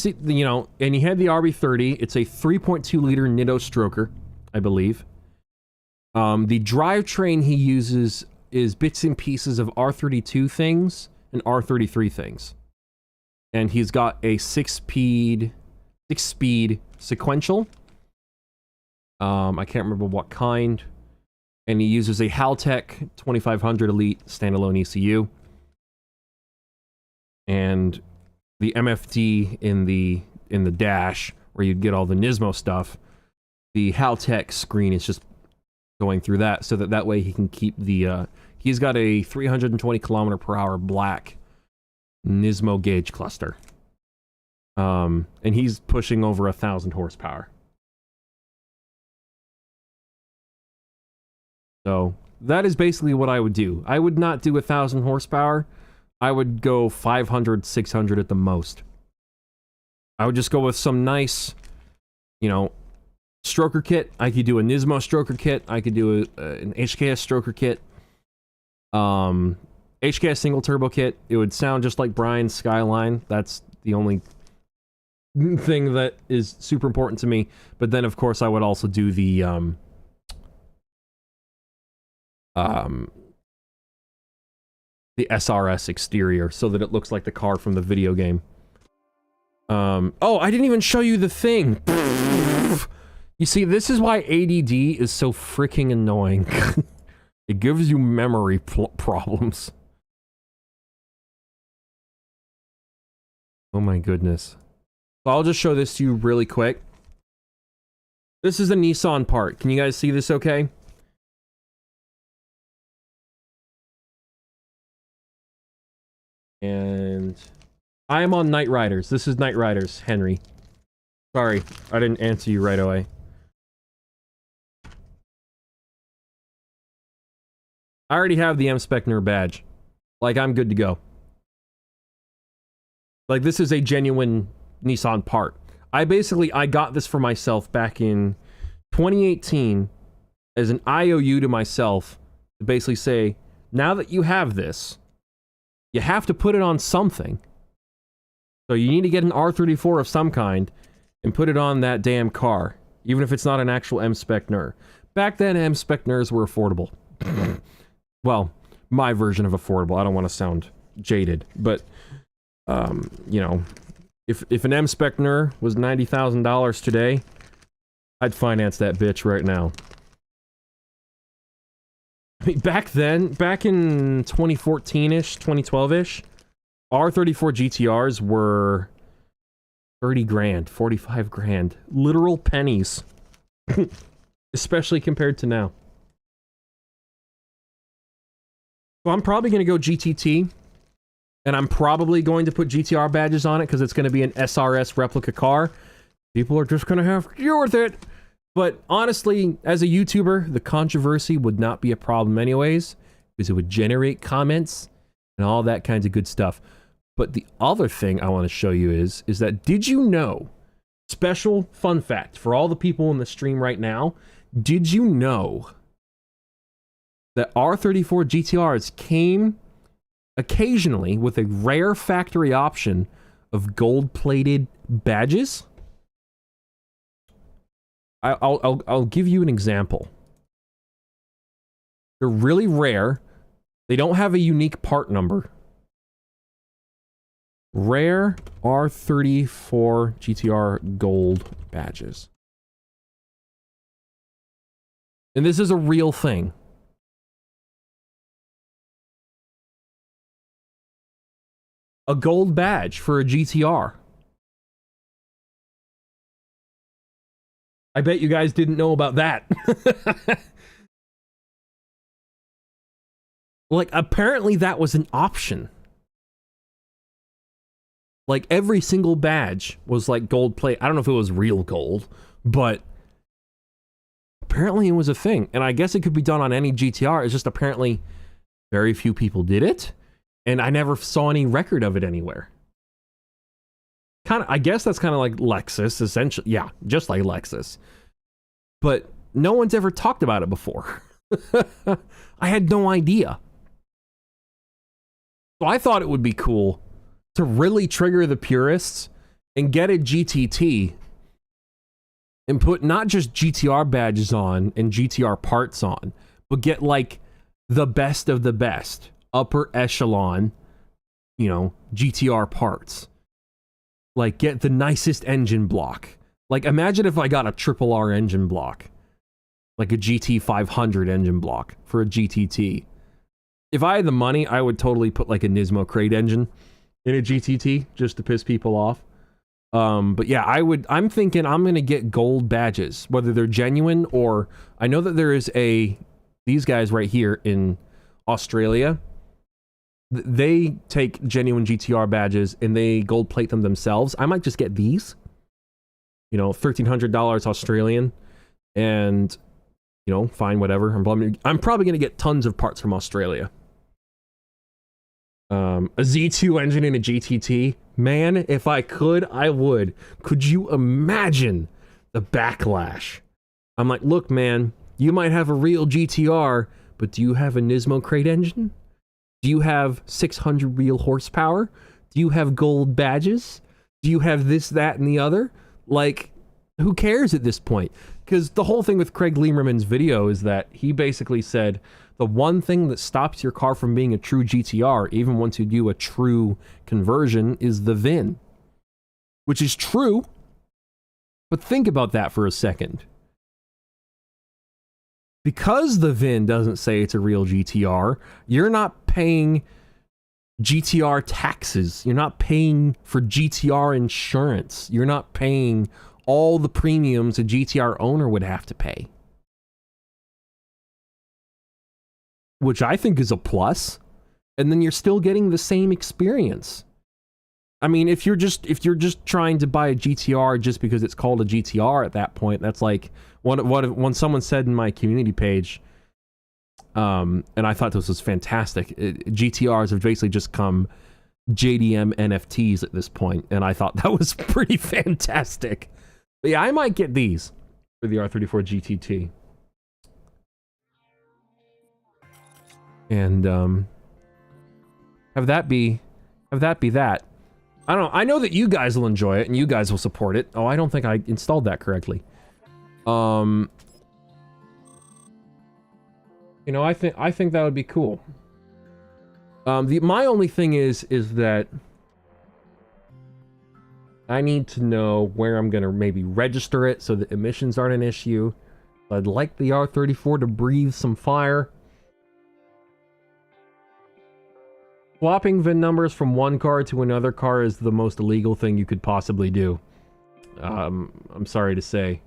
it, you know, and you had the RB30, it's a 3.2 liter Nitto stroker, I believe. The drivetrain he uses is bits and pieces of R32 things and R33 things. And he's got a six-speed sequential. I can't remember what kind. And he uses a Haltech 2500 Elite standalone ECU. And the MFD in the in the dash where you'd get all the Nismo stuff. The Haltech screen is just going through that, so that way he can keep the he's got a 320 kilometer per hour black Nismo gauge cluster, and he's pushing over 1,000 horsepower. So that is basically what I would do. I would not do 1,000 horsepower. I would go 500, 600 at the most. I would just go with some nice, you know, stroker kit. I could do a Nismo stroker kit. I could do an HKS stroker kit. HKS single turbo kit. It would sound just like Brian's Skyline. That's the only thing that is super important to me. But then, of course, I would also do the SRS exterior so that it looks like the car from the video game. Oh, I didn't even show you the thing. You see, this is why ADD is so freaking annoying. It gives you memory problems. Oh my goodness. So I'll just show this to you really quick. This is a Nissan part. Can you guys see this okay? And I am on Night Riders. This is Night Riders, Henry. Sorry, I didn't answer you right away. I already have the M-Spec Nerd badge. Like, I'm good to go. Like, this is a genuine Nissan part. I got this for myself back in 2018 as an IOU to myself to basically say, now that you have this, you have to put it on something. So you need to get an R34 of some kind and put it on that damn car, even if it's not an actual M-Spec Nerd. Back then, M-Spec Nerds were affordable. Well, my version of affordable. I don't want to sound jaded, but, you know, if an M-Spec Nerd was $90,000 today, I'd finance that bitch right now. I mean, back then, back in 2014-ish, 2012-ish, R34 GTRs were 30 grand, 45 grand. Literal pennies. Especially compared to now. So I'm probably going to go GTT, and I'm probably going to put GTR badges on it because it's going to be an SRS replica car. People are just going to have to deal with it. But honestly, as a YouTuber, the controversy would not be a problem anyways, because it would generate comments and all that kinds of good stuff. But the other thing I want to show you is that, did you know, special fun fact for all the people in the stream right now, did you know that R34 GTRs came occasionally with a rare factory option of gold-plated badges? I'll give you an example. They're really rare. They don't have a unique part number. Rare R34 GTR gold badges. And this is a real thing. A gold badge for a GTR. I bet you guys didn't know about that. Like, apparently that was an option. Like, every single badge was like gold plate. I don't know if it was real gold, but apparently it was a thing. And I guess it could be done on any GTR. It's just apparently very few people did it. And I never saw any record of it anywhere. I guess that's kind of like Lexus, essentially. Yeah, just like Lexus. But no one's ever talked about it before. I had no idea. So I thought it would be cool to really trigger the purists and get a GTT and put not just GTR badges on and GTR parts on, but get like the best of the best, upper echelon, you know, GTR parts. Like, get the nicest engine block. Like, imagine if I got a triple R engine block. Like a GT500 engine block for a GTT. If I had the money, I would totally put like a Nismo crate engine in a GTT just to piss people off. But yeah, I'm thinking I'm gonna get gold badges, whether they're genuine or I know that there is these guys right here in Australia. They take genuine GTR badges and they gold plate them themselves. I might just get these, you know, $1,300 Australian, and you know, fine, whatever. I'm probably gonna get tons of parts from Australia. A Z2 engine in a GTT, man. If I could, I would. Could you imagine the backlash? I'm like, look, man, you might have a real GTR, but do you have a Nismo crate engine? Do you have 600 real horsepower? Do you have gold badges? Do you have this, that, and the other? Like, who cares at this point? Because the whole thing with Craig Lieberman's video is that he basically said the one thing that stops your car from being a true GTR, even once you do a true conversion, is the VIN. Which is true, but think about that for a second. Because the VIN doesn't say it's a real GTR, you're not paying GTR taxes. You're not paying for GTR insurance. You're not paying all the premiums a GTR owner would have to pay. Which I think is a plus. And then you're still getting the same experience. I mean, if you're just trying to buy a GTR just because it's called a GTR at that point, that's like when someone said in my community page, and I thought this was fantastic. GTRs have basically just come JDM NFTs at this point, and I thought that was pretty fantastic. But yeah, I might get these for the R34 GTT. And have that be that. I don't know. I know that you guys will enjoy it and you guys will support it. Oh, I don't think I installed that correctly. You know, I think that would be cool. My only thing is that I need to know where I'm gonna maybe register it so that emissions aren't an issue. I'd like the R34 to breathe some fire. Swapping VIN numbers from one car to another car is the most illegal thing you could possibly do. I'm sorry to say.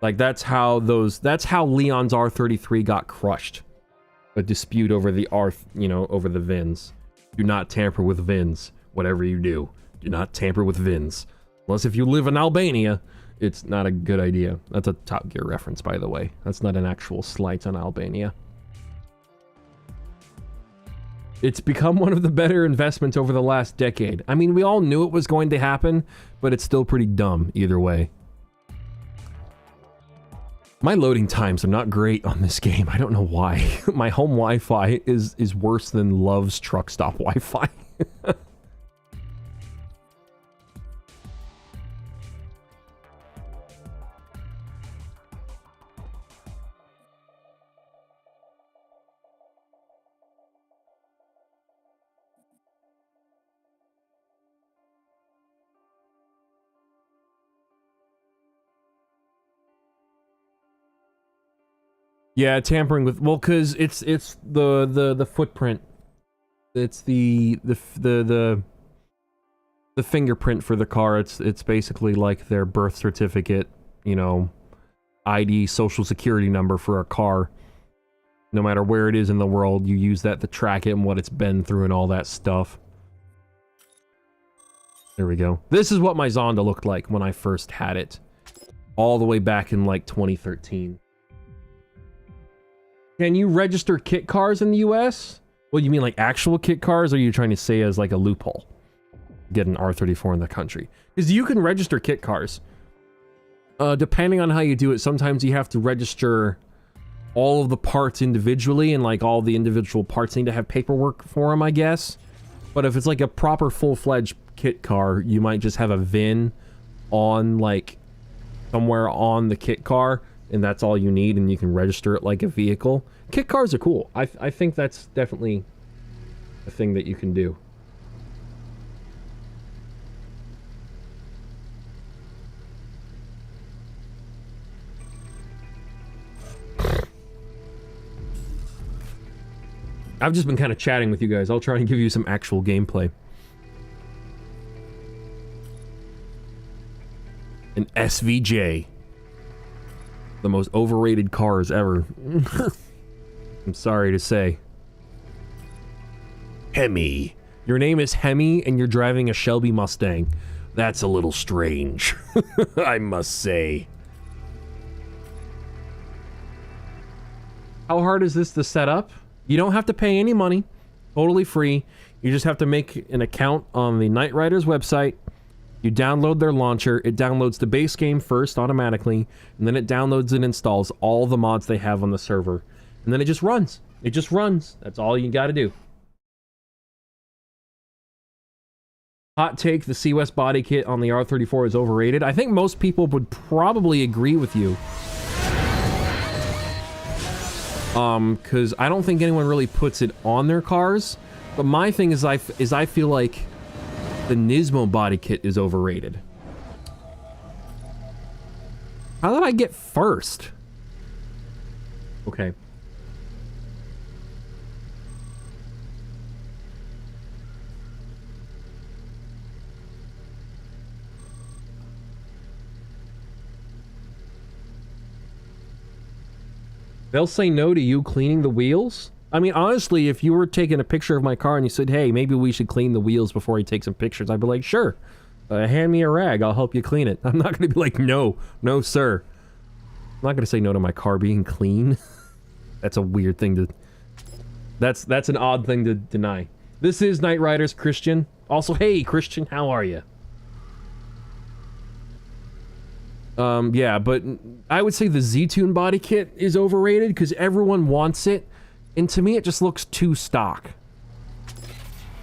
Like, that's how Leon's R33 got crushed. A dispute over the over the VINs. Do not tamper with VINs. Whatever you do, do not tamper with VINs. Unless if you live in Albania, it's not a good idea. That's a Top Gear reference, by the way. That's not an actual slight on Albania. It's become one of the better investments over the last decade. I mean, we all knew it was going to happen, but it's still pretty dumb either way. My loading times are not great on this game. I don't know why. My home Wi-Fi is worse than Love's truck stop Wi-Fi. Yeah, tampering with, well, cause it's the footprint. It's the fingerprint for the car. It's basically like their birth certificate, you know, ID, social security number for a car. No matter where it is in the world, you use that to track it and what it's been through and all that stuff. There we go. This is what my Zonda looked like when I first had it. All the way back in like 2013. Can you register kit cars in the US? Well, you mean like actual kit cars, or are you trying to say as like a loophole? Get an R34 in the country. Because you can register kit cars. Depending on how you do it, sometimes you have to register all of the parts individually, and like all the individual parts need to have paperwork for them, I guess. But if it's like a proper full-fledged kit car, you might just have a VIN on like somewhere on the kit car, and that's all you need, and you can register it like a vehicle. Kit cars are cool. I think that's definitely a thing that you can do. I've just been kind of chatting with you guys. I'll try and give you some actual gameplay. An SVJ. The most overrated cars ever. I'm sorry to say. Hemi. Your name is Hemi and you're driving a Shelby Mustang. That's a little strange, I must say. How hard is this to set up? You don't have to pay any money. Totally free. You just have to make an account on the Knight Riders website. You download their launcher. It downloads the base game first automatically, and then it downloads and installs all the mods they have on the server. And then it just runs. It just runs. That's all you gotta do. Hot take, the C-West body kit on the R34 is overrated. I think most people would probably agree with you. Because I don't think anyone really puts it on their cars. But my thing is I feel like the Nismo body kit is overrated. How did I get first? Okay. They'll say no to you cleaning the wheels? I mean, honestly, if you were taking a picture of my car and you said, hey, maybe we should clean the wheels before you take some pictures, I'd be like, sure. Hand me a rag, I'll help you clean it. I'm not going to be like, no, no, sir. I'm not going to say no to my car being clean. That's a weird thing to... That's an odd thing to deny. This is Knight Riders Christian. Also, hey, Christian, how are you? Yeah, but I would say the Z-Tune body kit is overrated because everyone wants it, and to me it just looks too stock.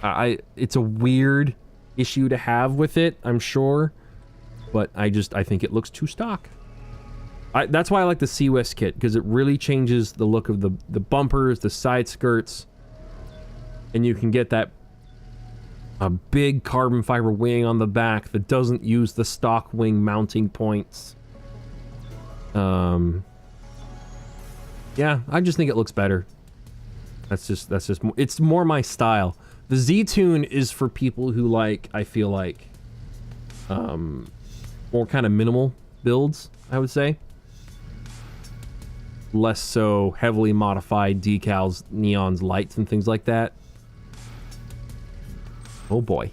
It's a weird issue to have with it, I'm sure, but I think it looks too stock. That's why I like the C-West kit, because it really changes the look of the bumpers, the side skirts, and you can get that a big carbon fiber wing on the back that doesn't use the stock wing mounting points. Yeah, I just think it looks better. That's just it's more my style. The Z-Tune is for people who like, I feel like, more kind of minimal builds, I would say. Less so heavily modified decals, neons, lights, and things like that. Oh boy.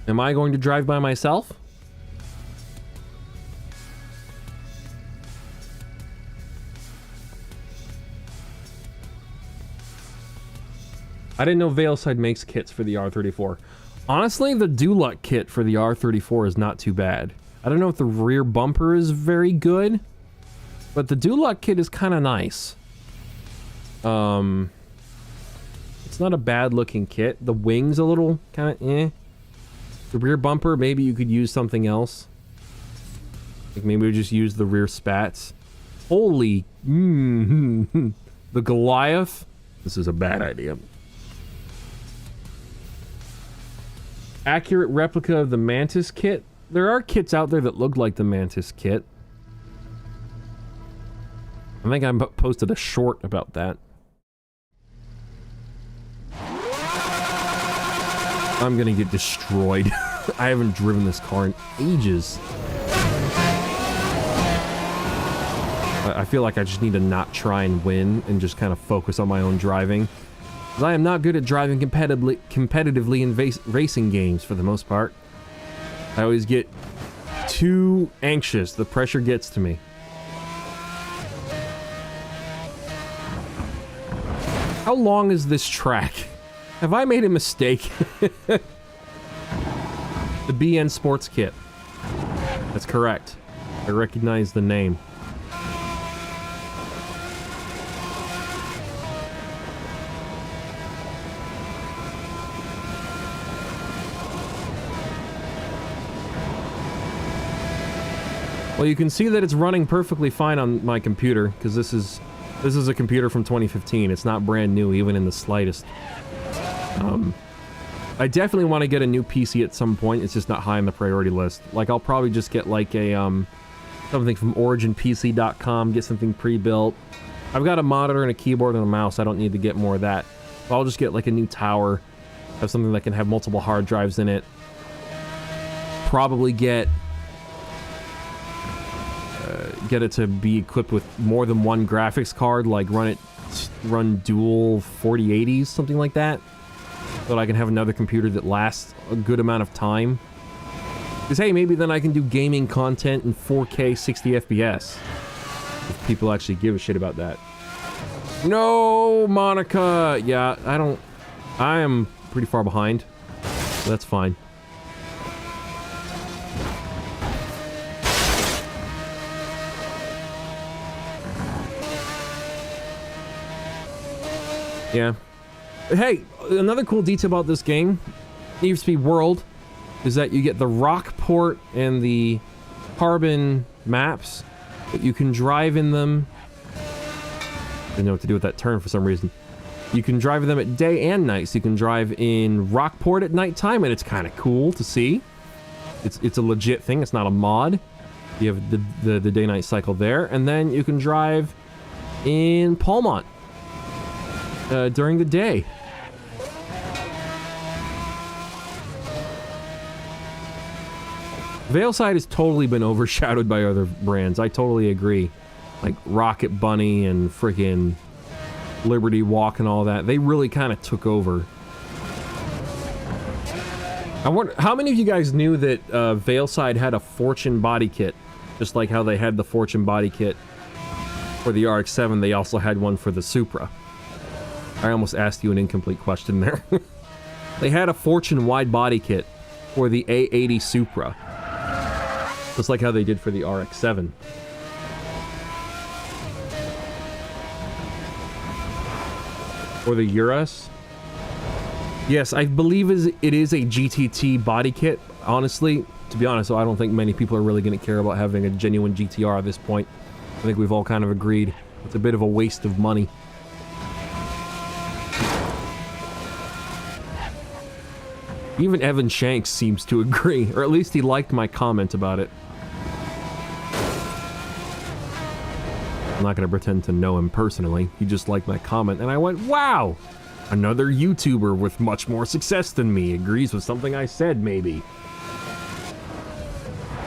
Am I going to drive by myself? I didn't know Veilside makes kits for the R34. Honestly, the Duluck kit for the R34 is not too bad. I don't know if the rear bumper is very good, but the Duluck kit is kind of nice. It's not a bad looking kit. The wing's a little kind of eh. The rear bumper, maybe you could use something else. Like maybe we just use the rear spats. Holy, the Goliath. This is a bad idea. Accurate replica of the Mantis kit. There are kits out there that look like the Mantis kit. I think I posted a short about that. I'm gonna get destroyed. I haven't driven this car in ages. I feel like I just need to not try and win and just kind of focus on my own driving. Because I am not good at driving competitively in racing games for the most part. I always get too anxious. The pressure gets to me. How long is this track? Have I made a mistake? The BN Sports Kit. That's correct. I recognize the name. Well, you can see that it's running perfectly fine on my computer, because this is a computer from 2015. It's not brand new, even in the slightest. I definitely want to get a new PC at some point. It's just not high on the priority list. Like, I'll probably just get like a, something from originpc.com, get something pre-built. I've got a monitor and a keyboard and a mouse. I don't need to get more of that. I'll just get like a new tower, Have something that can have multiple hard drives in it. Probably get it to be equipped with more than one graphics card, like run dual 4080s, something like that, so that I can have another computer that lasts a good amount of time. Because hey, maybe then I can do gaming content in 4K 60 FPS. If people actually give a shit about that. No, Monica! Yeah, I am pretty far behind. So that's fine. Yeah. Hey, another cool detail about this game, Need for Speed World, is that you get the Rockport and the Carbon maps, but you can drive in them. Didn't know what to do with that turn for some reason. You can drive them at day and night, so you can drive in Rockport at nighttime, and it's kind of cool to see. It's a legit thing, it's not a mod. You have the day-night cycle there, and then you can drive in Palmont during the day. Veilside has totally been overshadowed by other brands. I totally agree. Like Rocket Bunny and freaking Liberty Walk and all that. They really kind of took over. I wonder, how many of you guys knew that Veilside had a Fortune body kit? Just like how they had the Fortune body kit for the RX-7, they also had one for the Supra. I almost asked you an incomplete question there. They had a Fortune wide body kit for the A80 Supra. Just like how they did for the RX-7. Or the Urus. Yes, I believe it is a GTT body kit. Honestly, to be honest, I don't think many people are really going to care about having a genuine GTR at this point. I think we've all kind of agreed it's a bit of a waste of money. Even Evan Shanks seems to agree, or at least he liked my comment about it. I'm not going to pretend to know him personally. He just liked my comment, and I went, wow! Another YouTuber with much more success than me agrees with something I said, maybe.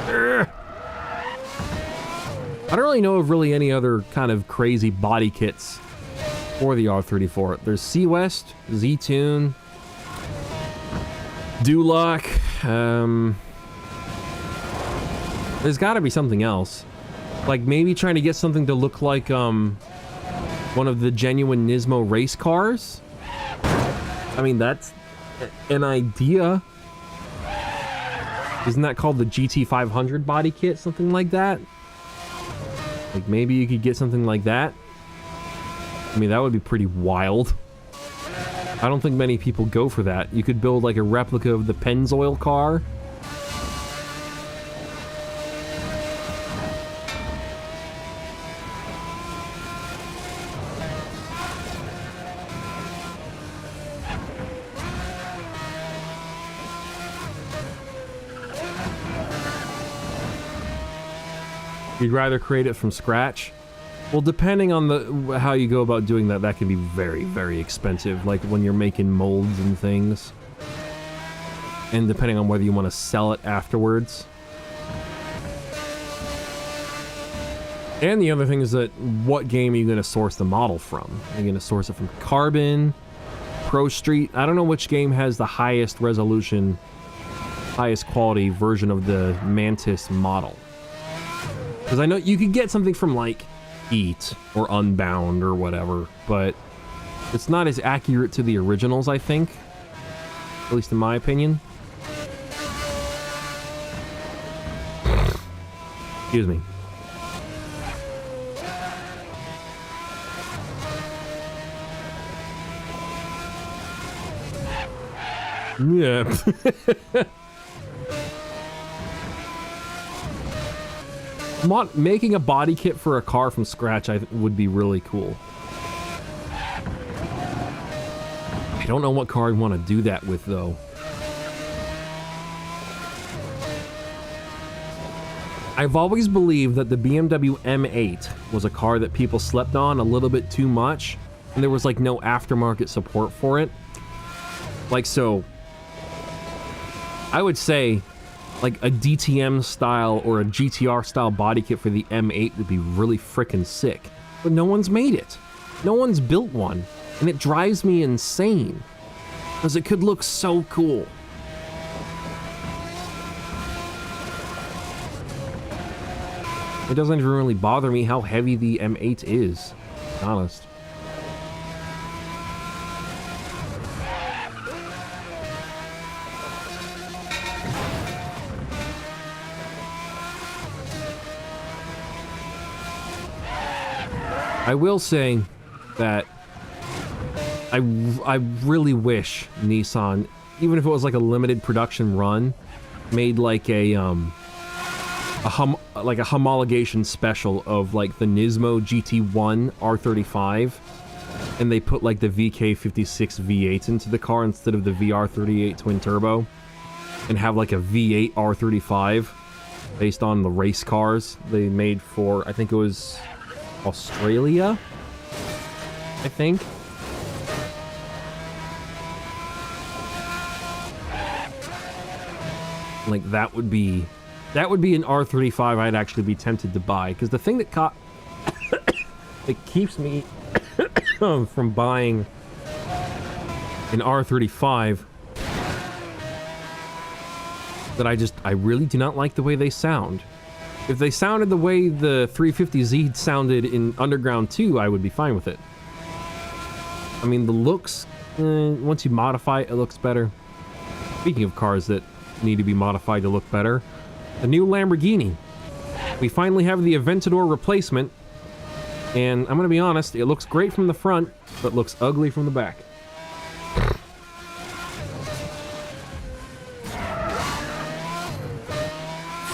Urgh. I don't really know of really any other kind of crazy body kits for the R34. There's C-West, Z-Tune, Duloc, there's gotta be something else. Like maybe trying to get something to look like one of the genuine Nismo race cars. I mean, that's an idea. Isn't that called the GT500 body kit? Something like that? Like maybe you could get something like that. I mean, that would be pretty wild. I don't think many people go for that. You could build like a replica of the Pennzoil car. You'd rather create it from scratch? Well, depending on how you go about doing that, that can be very, very expensive. Like when you're making molds and things. And depending on whether you want to sell it afterwards. And the other thing is that what game are you going to source the model from? Are you going to source it from Carbon, Pro Street? I don't know which game has the highest resolution, highest quality version of the Mantis model. Because I know you could get something from like Eat or Unbound or whatever, but it's not as accurate to the originals, I think. At least in my opinion. Excuse me. Yeah. Making a body kit for a car from scratch would be really cool. I don't know what car I'd want to do that with, though. I've always believed that the BMW M3 was a car that people slept on a little bit too much, and there was like no aftermarket support for it. Like, so, I would say, like, a DTM style or a GTR style body kit for the M8 would be really freaking sick. But no one's made it. No one's built one. And it drives me insane. Because it could look so cool. It doesn't even really bother me how heavy the M8 is, to be honest. I will say that I really wish Nissan, even if it was like a limited production run, made like a homologation special of like the Nismo GT1 R35, and they put like the VK56 V8 into the car instead of the VR38 twin turbo, and have like a V8 R35 based on the race cars they made for, I think it was Australia, I think. Like, that would be an R35 I'd actually be tempted to buy, because the thing that keeps me from buying an R35 that I really do not like the way they sound. If they sounded the way the 350Z sounded in Underground 2, I would be fine with it. I mean, the looks, once you modify it, it looks better. Speaking of cars that need to be modified to look better, a new Lamborghini. We finally have the Aventador replacement, and I'm gonna be honest, it looks great from the front, but looks ugly from the back.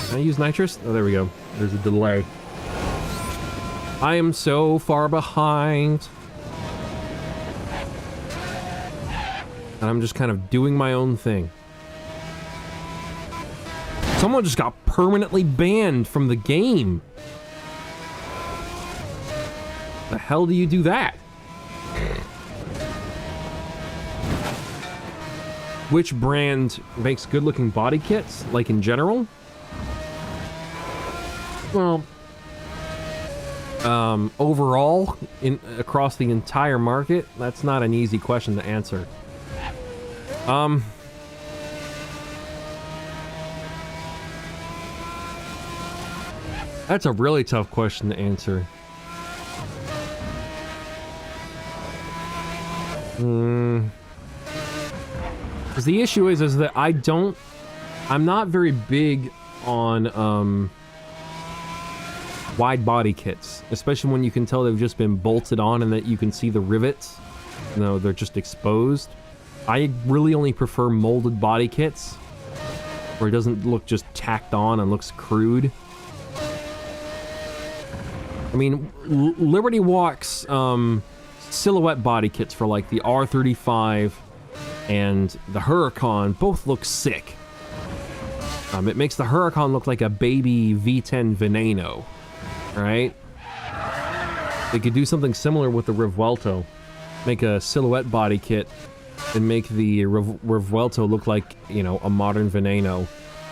Can I use nitrous? Oh, there we go. There's a delay. I am so far behind. And I'm just kind of doing my own thing. Someone just got permanently banned from the game. The hell do you do that? Which brand makes good-looking body kits, like in general? Well, overall, across the entire market, that's not an easy question to answer. That's a really tough question to answer. Because the issue is that I'm not very big on, wide body kits, especially when you can tell they've just been bolted on and that you can see the rivets. No, they're just exposed. I really only prefer molded body kits, where it doesn't look just tacked on and looks crude. I mean, Liberty Walk's silhouette body kits for like the R35 and the Huracan both look sick. It makes the Huracan look like a baby V10 Veneno, right? They could do something similar with the Revuelto. Make a silhouette body kit and make the Revuelto look like, you know, a modern Veneno.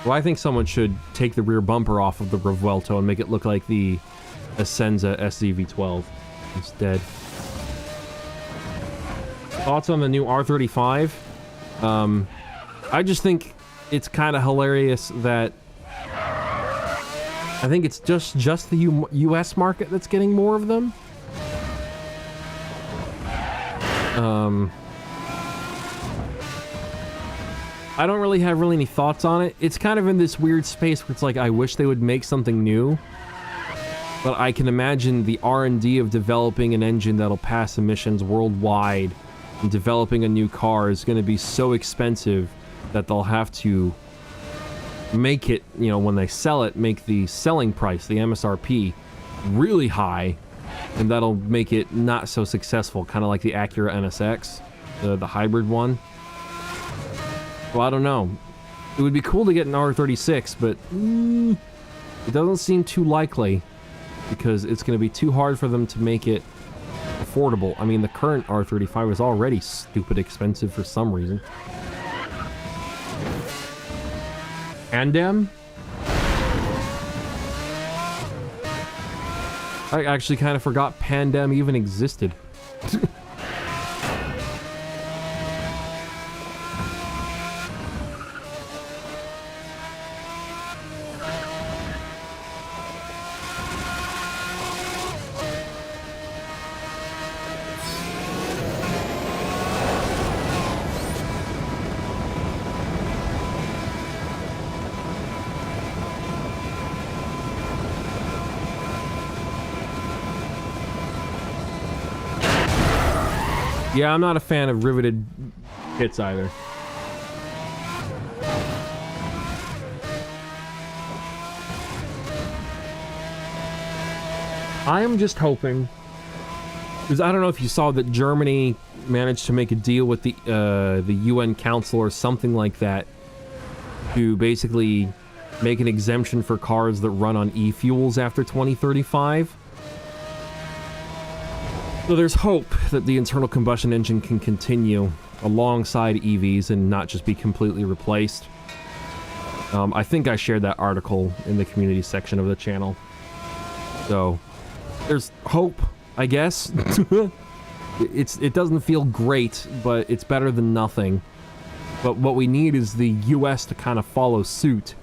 Well, I think someone should take the rear bumper off of the Revuelto and make it look like the Essenza SCV12 instead. Thoughts on the new R35? I just think it's kind of hilarious that I think it's just the US market that's getting more of them. I don't really have any thoughts on it. It's kind of in this weird space where it's like, I wish they would make something new. But I can imagine the R&D of developing an engine that'll pass emissions worldwide and developing a new car is going to be so expensive that they'll have to make it, you know, when they sell it, make the selling price, the MSRP, really high, and that'll make it not so successful, kind of like the Acura NSX, the hybrid one. Well, I don't know. It would be cool to get an R36, but it doesn't seem too likely, because it's going to be too hard for them to make it affordable. I mean, the current R35 is already stupid expensive for some reason. Pandem? I actually kind of forgot Pandem even existed. Yeah, I'm not a fan of riveted kits either. I am just hoping, because I don't know if you saw that Germany managed to make a deal with the UN Council or something like that to basically make an exemption for cars that run on e-fuels after 2035. So there's hope that the internal combustion engine can continue alongside EVs and not just be completely replaced. I think I shared that article in the community section of the channel. So there's hope, I guess. It doesn't feel great, but it's better than nothing. But what we need is the US to kind of follow suit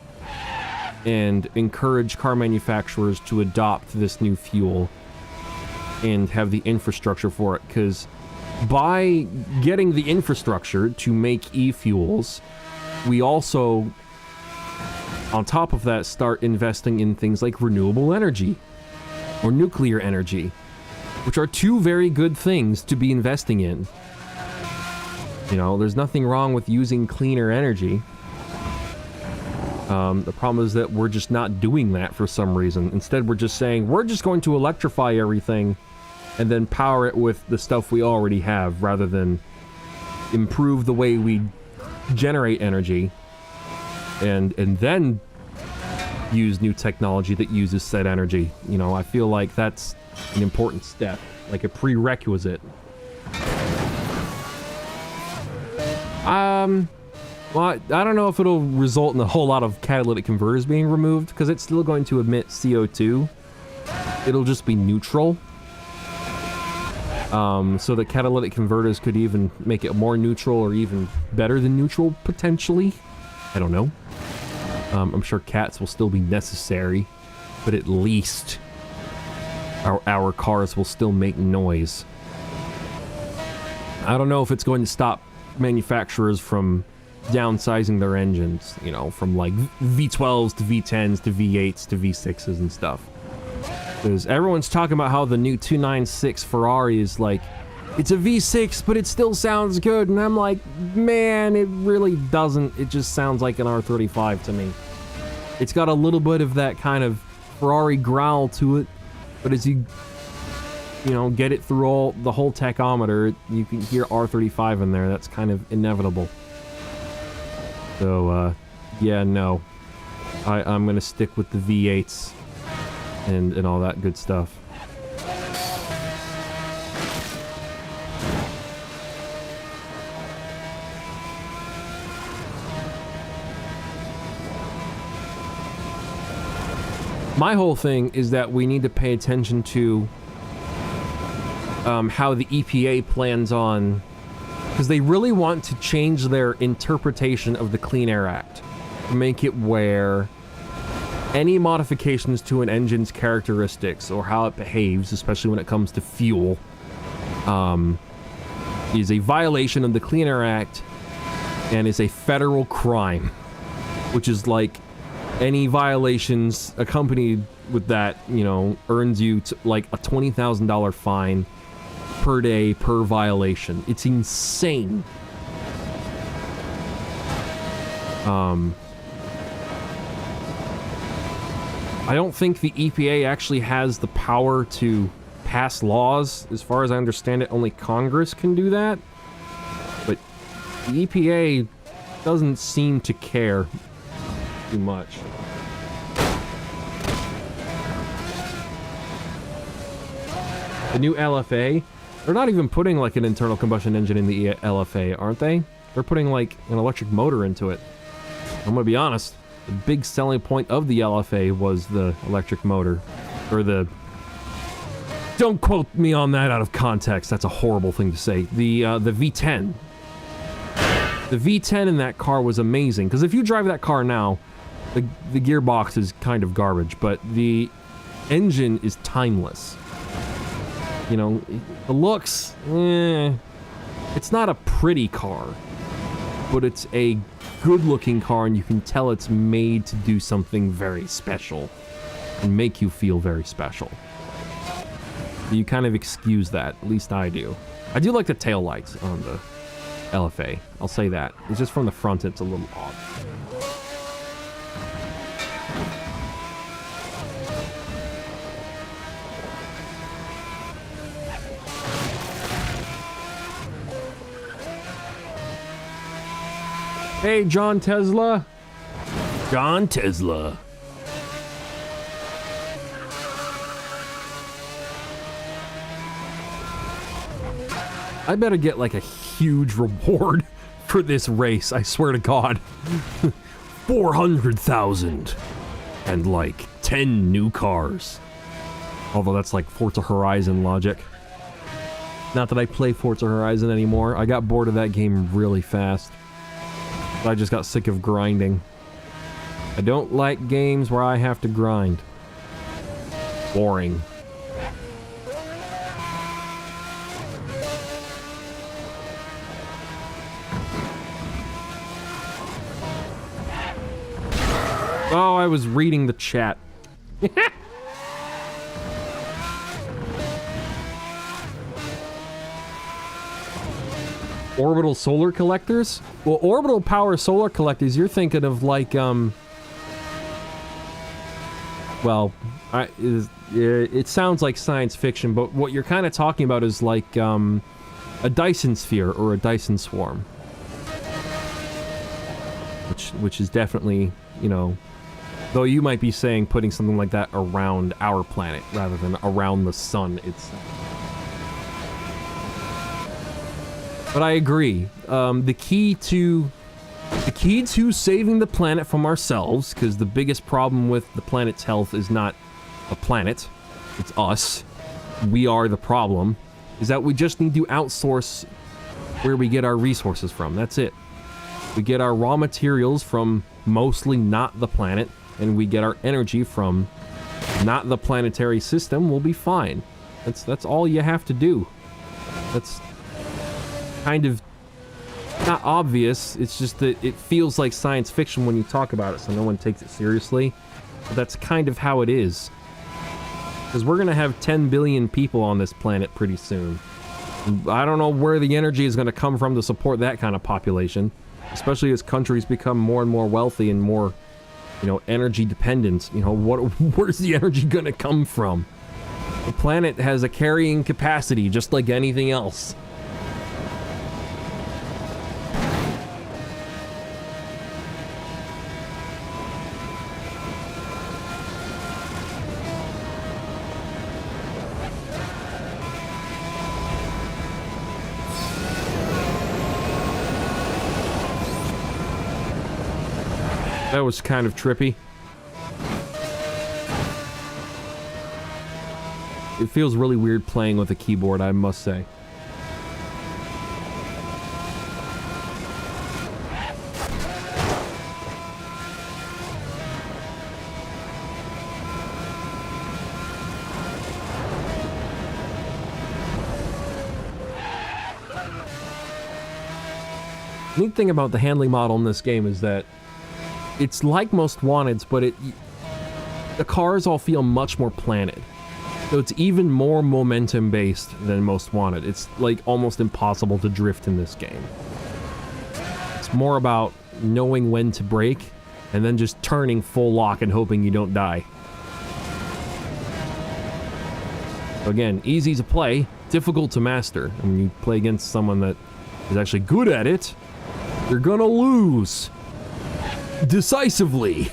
and encourage car manufacturers to adopt this new fuel and have the infrastructure for it, because by getting the infrastructure to make e-fuels, we also, on top of that, start investing in things like renewable energy or nuclear energy, which are two very good things to be investing in. You know, there's nothing wrong with using cleaner energy. The problem is that we're just not doing that for some reason. Instead, we're just saying, we're just going to electrify everything and then power it with the stuff we already have, rather than improve the way we generate energy and then use new technology that uses said energy. You know, I feel like that's an important step, like a prerequisite. Well, I don't know if it'll result in a whole lot of catalytic converters being removed, because it's still going to emit CO2. It'll just be neutral. So the catalytic converters could even make it more neutral or even better than neutral, potentially. I don't know. I'm sure cats will still be necessary, but at least our cars will still make noise. I don't know if it's going to stop manufacturers from downsizing their engines, you know, from like V12s to V10s to V8s to V6s and stuff. Because everyone's talking about how the new 296 Ferrari is like, it's a V6, but it still sounds good. And I'm like, man, it really doesn't. It just sounds like an R35 to me. It's got a little bit of that kind of Ferrari growl to it. But as you know, get it through the whole tachometer, you can hear R35 in there. That's kind of inevitable. So, yeah, no. I'm going to stick with the V8s. And all that good stuff. My whole thing is that we need to pay attention to how the EPA plans on, because they really want to change their interpretation of the Clean Air Act to make it where any modifications to an engine's characteristics or how it behaves, especially when it comes to fuel, is a violation of the Clean Air Act and is a federal crime, which is like any violations accompanied with that, you know, earns you like a $20,000 fine per day per violation. It's insane. I don't think the EPA actually has the power to pass laws. As far as I understand it, only Congress can do that. But the EPA doesn't seem to care too much. The new LFA, They're not even putting like an internal combustion engine in the LFA, aren't they? They're putting like an electric motor into it. I'm gonna be honest, the big selling point of the LFA was the electric motor. Or the... Don't quote me on that out of context, that's a horrible thing to say. The V10. The V10 in that car was amazing, because if you drive that car now, the gearbox is kind of garbage, but the engine is timeless. You know, the looks, it's not a pretty car, but it's a good-looking car, and you can tell it's made to do something very special and make you feel very special. You kind of excuse that, at least I do. I do like the taillights on the LFA, I'll say that. It's just from the front, it's a little odd. Hey, John Tesla. John Tesla. I better get like a huge reward for this race, I swear to God. 400,000 and like 10 new cars. Although that's like Forza Horizon logic. Not that I play Forza Horizon anymore. I got bored of that game really fast. I just got sick of grinding. I don't like games where I have to grind. Boring. Oh, I was reading the chat. Orbital solar collectors? Well, orbital power solar collectors, you're thinking of like, well, it sounds like science fiction, but what you're kind of talking about is like, a Dyson sphere or a Dyson swarm. Which is definitely, you know, though you might be saying putting something like that around our planet rather than around the sun itself. But I agree. The key to saving the planet from ourselves, because the biggest problem with the planet's health is not a planet, it's us. We are the problem. Is that we just need to outsource where we get our resources from. That's it. We get our raw materials from mostly not the planet, and we get our energy from not the planetary system. We'll be fine. That's all you have to do. That's kind of not obvious, it's just that it feels like science fiction when you talk about it, so no one takes it seriously. But that's kind of how it is. Because we're gonna have 10 billion people on this planet pretty soon. I don't know where the energy is gonna come from to support that kind of population, especially as countries become more and more wealthy and more, you know, energy dependent. You know, where's the energy gonna come from? The planet has a carrying capacity just like anything else. That was kind of trippy. It feels really weird playing with a keyboard, I must say. Neat thing about the handling model in this game is that it's like Most Wanted's, but the cars all feel much more planted. So it's even more momentum based than Most Wanted. It's like almost impossible to drift in this game. It's more about knowing when to brake and then just turning full lock and hoping you don't die. Again, easy to play, difficult to master. And when you play against someone that is actually good at it, you're gonna lose. Decisively.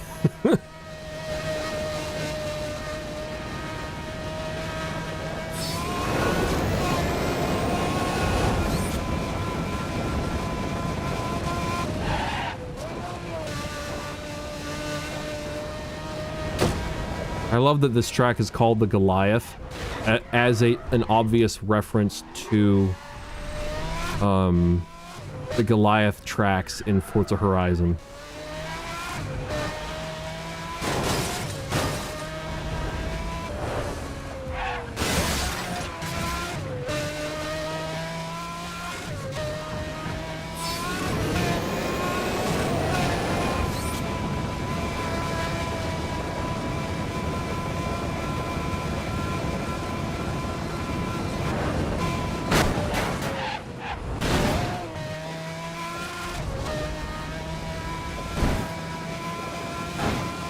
I love that this track is called the Goliath as an obvious reference to the Goliath tracks in Forza Horizon.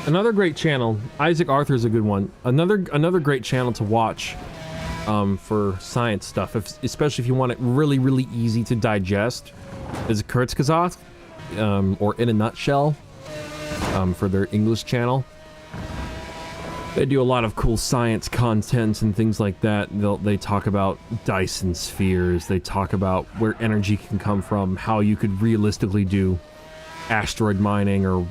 Another great channel, Isaac Arthur's a good one. Another great channel to watch for science stuff, especially if you want it really, really easy to digest, is Kurzgesagt, or In a Nutshell, for their English channel. They do a lot of cool science content and things like that. They talk about Dyson spheres, they talk about where energy can come from, how you could realistically do asteroid mining, or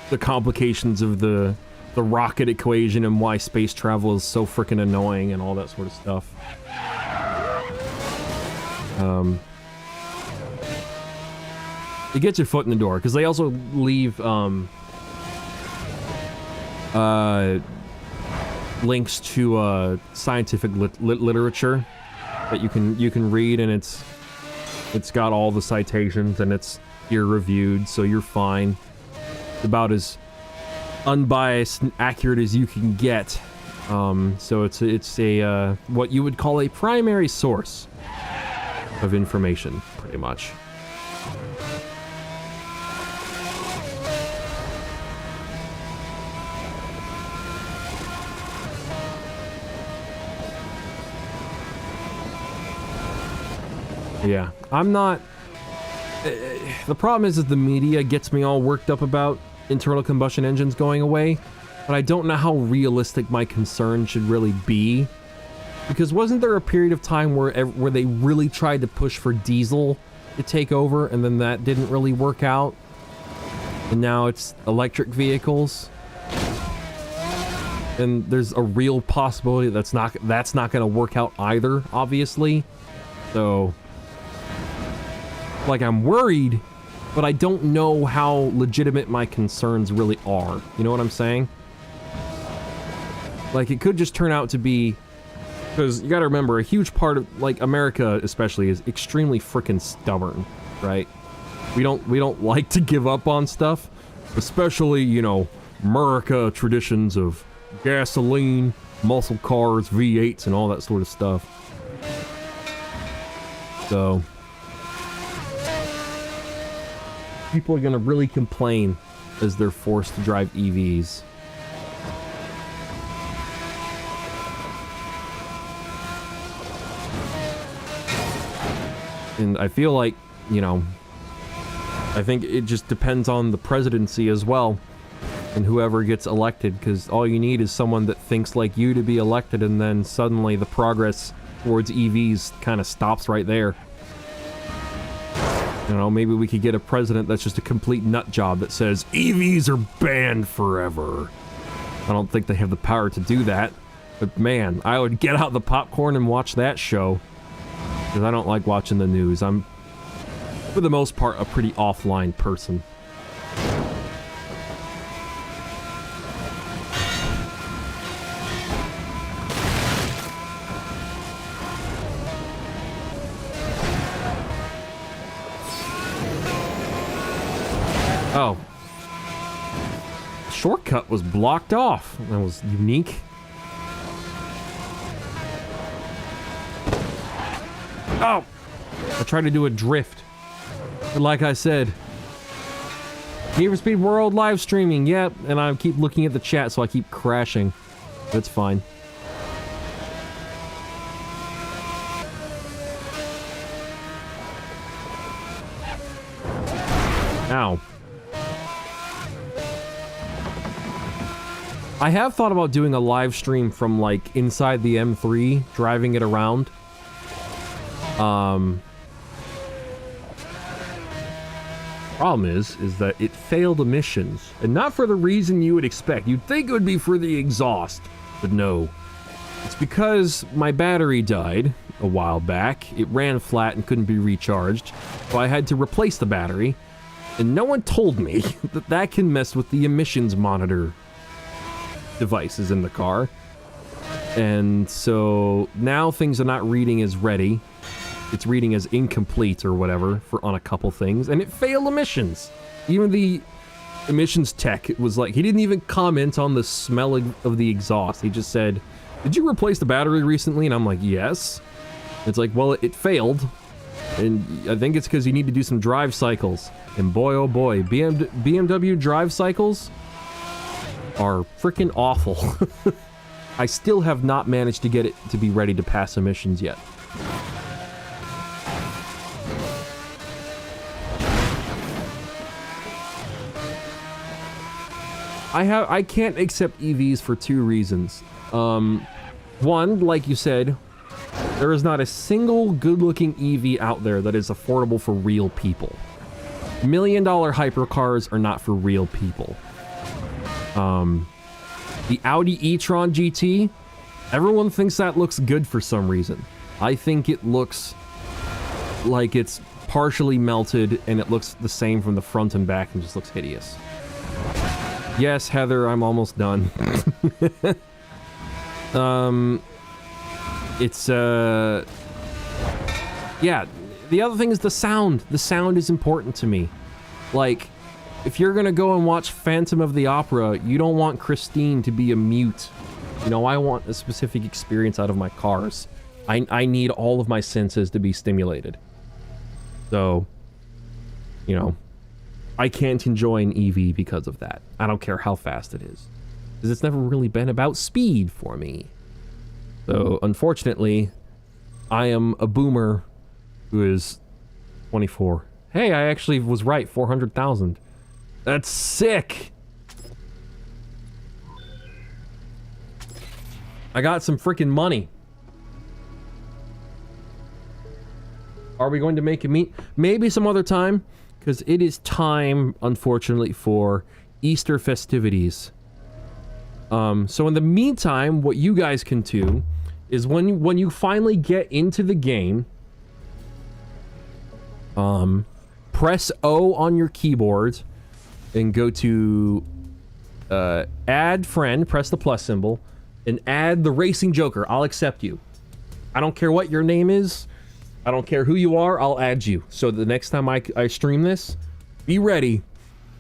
the complications of the rocket equation and why space travel is so freaking annoying and all that sort of stuff. It gets your foot in the door, because they also leave links to scientific literature that you can read, and it's got all the citations, and it's peer-reviewed, so you're fine. About as unbiased and accurate as you can get. So it's a what you would call a primary source of information, pretty much. Yeah, I'm not... The problem is that the media gets me all worked up about internal combustion engines going away, but I don't know how realistic my concern should really be. Because wasn't there a period of time where they really tried to push for diesel to take over, and then that didn't really work out? And now it's electric vehicles? And there's a real possibility that's not going to work out either, obviously. So... like, I'm worried, but I don't know how legitimate my concerns really are. You know what I'm saying? Like, it could just turn out to be... because you gotta remember, a huge part of, like, America especially is extremely frickin' stubborn, right? We don't like to give up on stuff, especially, you know, America traditions of gasoline, muscle cars, V8s, and all that sort of stuff. So... people are gonna really complain as they're forced to drive EVs. And I feel like, you know, I think it just depends on the presidency as well, and whoever gets elected, because all you need is someone that thinks like you to be elected, and then suddenly the progress towards EVs kind of stops right there. You know, maybe we could get a president that's just a complete nut job that says EVs are banned forever. I don't think they have the power to do that, but man, I would get out the popcorn and watch that show, because I don't like watching the news. I'm, for the most part, a pretty offline person. Oh. Shortcut was blocked off. That was unique. Oh! I tried to do a drift. But like I said, Need for Speed World live streaming, yep. And I keep looking at the chat, so I keep crashing. That's fine. Ow. I have thought about doing a live stream from, like, inside the M3, driving it around. Problem is that it failed emissions, and not for the reason you would expect. You'd think it would be for the exhaust, but no. It's because my battery died a while back. It ran flat and couldn't be recharged, so I had to replace the battery, and no one told me that that can mess with the emissions monitor devices in the car. And so now things are not reading as ready. It's reading as incomplete or whatever on a couple things, and it failed emissions. Even the emissions tech was like, he didn't even comment on the smell of the exhaust. He just said, "Did you replace the battery recently?" And I'm like, "Yes." It's like, well, it failed, and I think it's because you need to do some drive cycles. And boy, oh boy, BMW drive cycles are freaking awful. I still have not managed to get it to be ready to pass emissions yet. I can't accept EVs for two reasons. One, like you said, there is not a single good-looking EV out there that is affordable for real people. $1 million hypercars are not for real people. The Audi e-tron GT, everyone thinks that looks good for some reason. I think it looks like it's partially melted and it looks the same from the front and back and just looks hideous. Yes, Heather, I'm almost done. Yeah, the other thing is the sound. The sound is important to me. Like, if you're gonna go and watch Phantom of the Opera, you don't want Christine to be a mute. You know, I want a specific experience out of my cars. I need all of my senses to be stimulated. So, you know, I can't enjoy an EV because of that. I don't care how fast it is. Because it's never really been about speed for me. So, unfortunately, I am a boomer who is 24. Hey, I actually was right, 400,000. That's sick! I got some freaking money. Are we going to make a meet? Maybe some other time, because it is time, unfortunately, for Easter festivities. So in the meantime, what you guys can do is when you finally get into the game, press O on your keyboard and go to add friend, press the plus symbol, and add TheRacingJoker. I'll accept you. I don't care what your name is. I don't care who you are, I'll add you. So the next time I stream this, be ready,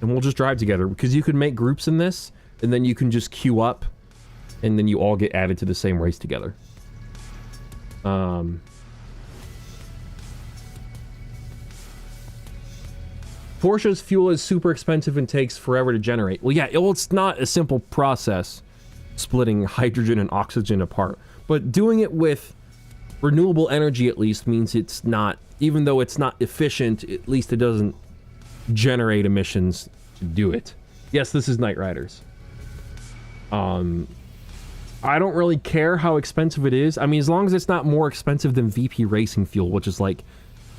and we'll just drive together. Because you can make groups in this, and then you can just queue up, and then you all get added to the same race together. Porsche's fuel is super expensive and takes forever to generate. Well, yeah, it's not a simple process, splitting hydrogen and oxygen apart. But doing it with renewable energy, at least, means it's not, even though it's not efficient, at least it doesn't generate emissions to do it. Yes, this is Knight Riders. I don't really care how expensive it is. I mean, as long as it's not more expensive than VP Racing fuel, which is like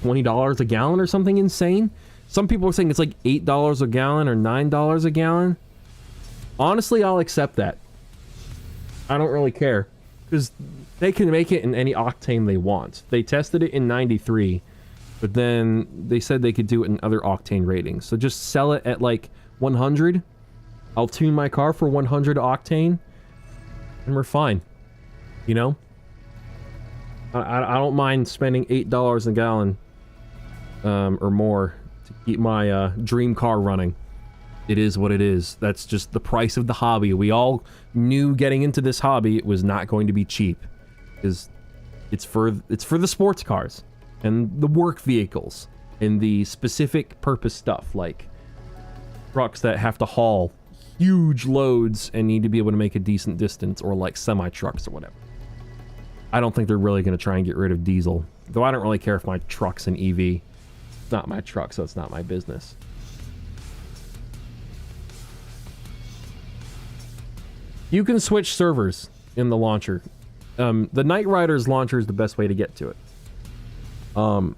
$20 a gallon or something insane. Some people are saying it's like $8 a gallon or $9 a gallon. Honestly, I'll accept that. I don't really care. Because they can make it in any octane they want. They tested it in 93, but then they said they could do it in other octane ratings. So just sell it at like 100. I'll tune my car for 100 octane, and we're fine. You know? I don't mind spending $8 a gallon or more to keep my dream car running. It is what it is. That's just the price of the hobby. We all knew getting into this hobby it was not going to be cheap. Because it's for the sports cars and the work vehicles and the specific purpose stuff like trucks that have to haul huge loads and need to be able to make a decent distance, or like semi-trucks or whatever. I don't think they're really going to try and get rid of diesel. Though I don't really care if my truck's an EV. It's not my truck, so it's not my business. You can switch servers in the launcher. The Knight Riders launcher is the best way to get to it. No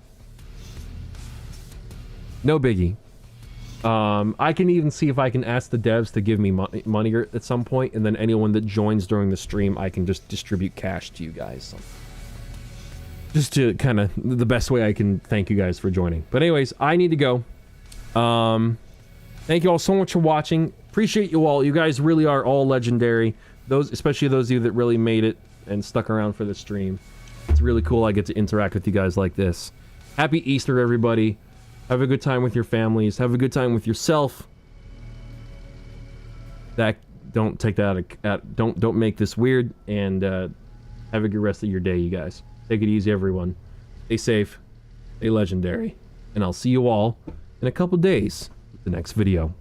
biggie. I can even see if I can ask the devs to give me money at some point, and then anyone that joins during the stream, I can just distribute cash to you guys. So, just to kind of the best way I can thank you guys for joining. But anyways, I need to go. Thank you all so much for watching. Appreciate you all. You guys really are all legendary. Especially those of you that really made it and stuck around for the stream. It's really cool I get to interact with you guys like this. Happy Easter, everybody. Have a good time with your families. Have a good time with yourself. Don't take that don't make this weird, and have a good rest of your day, you guys. Take it easy, everyone. Stay safe. Stay legendary. And I'll see you all in a couple days with the next video.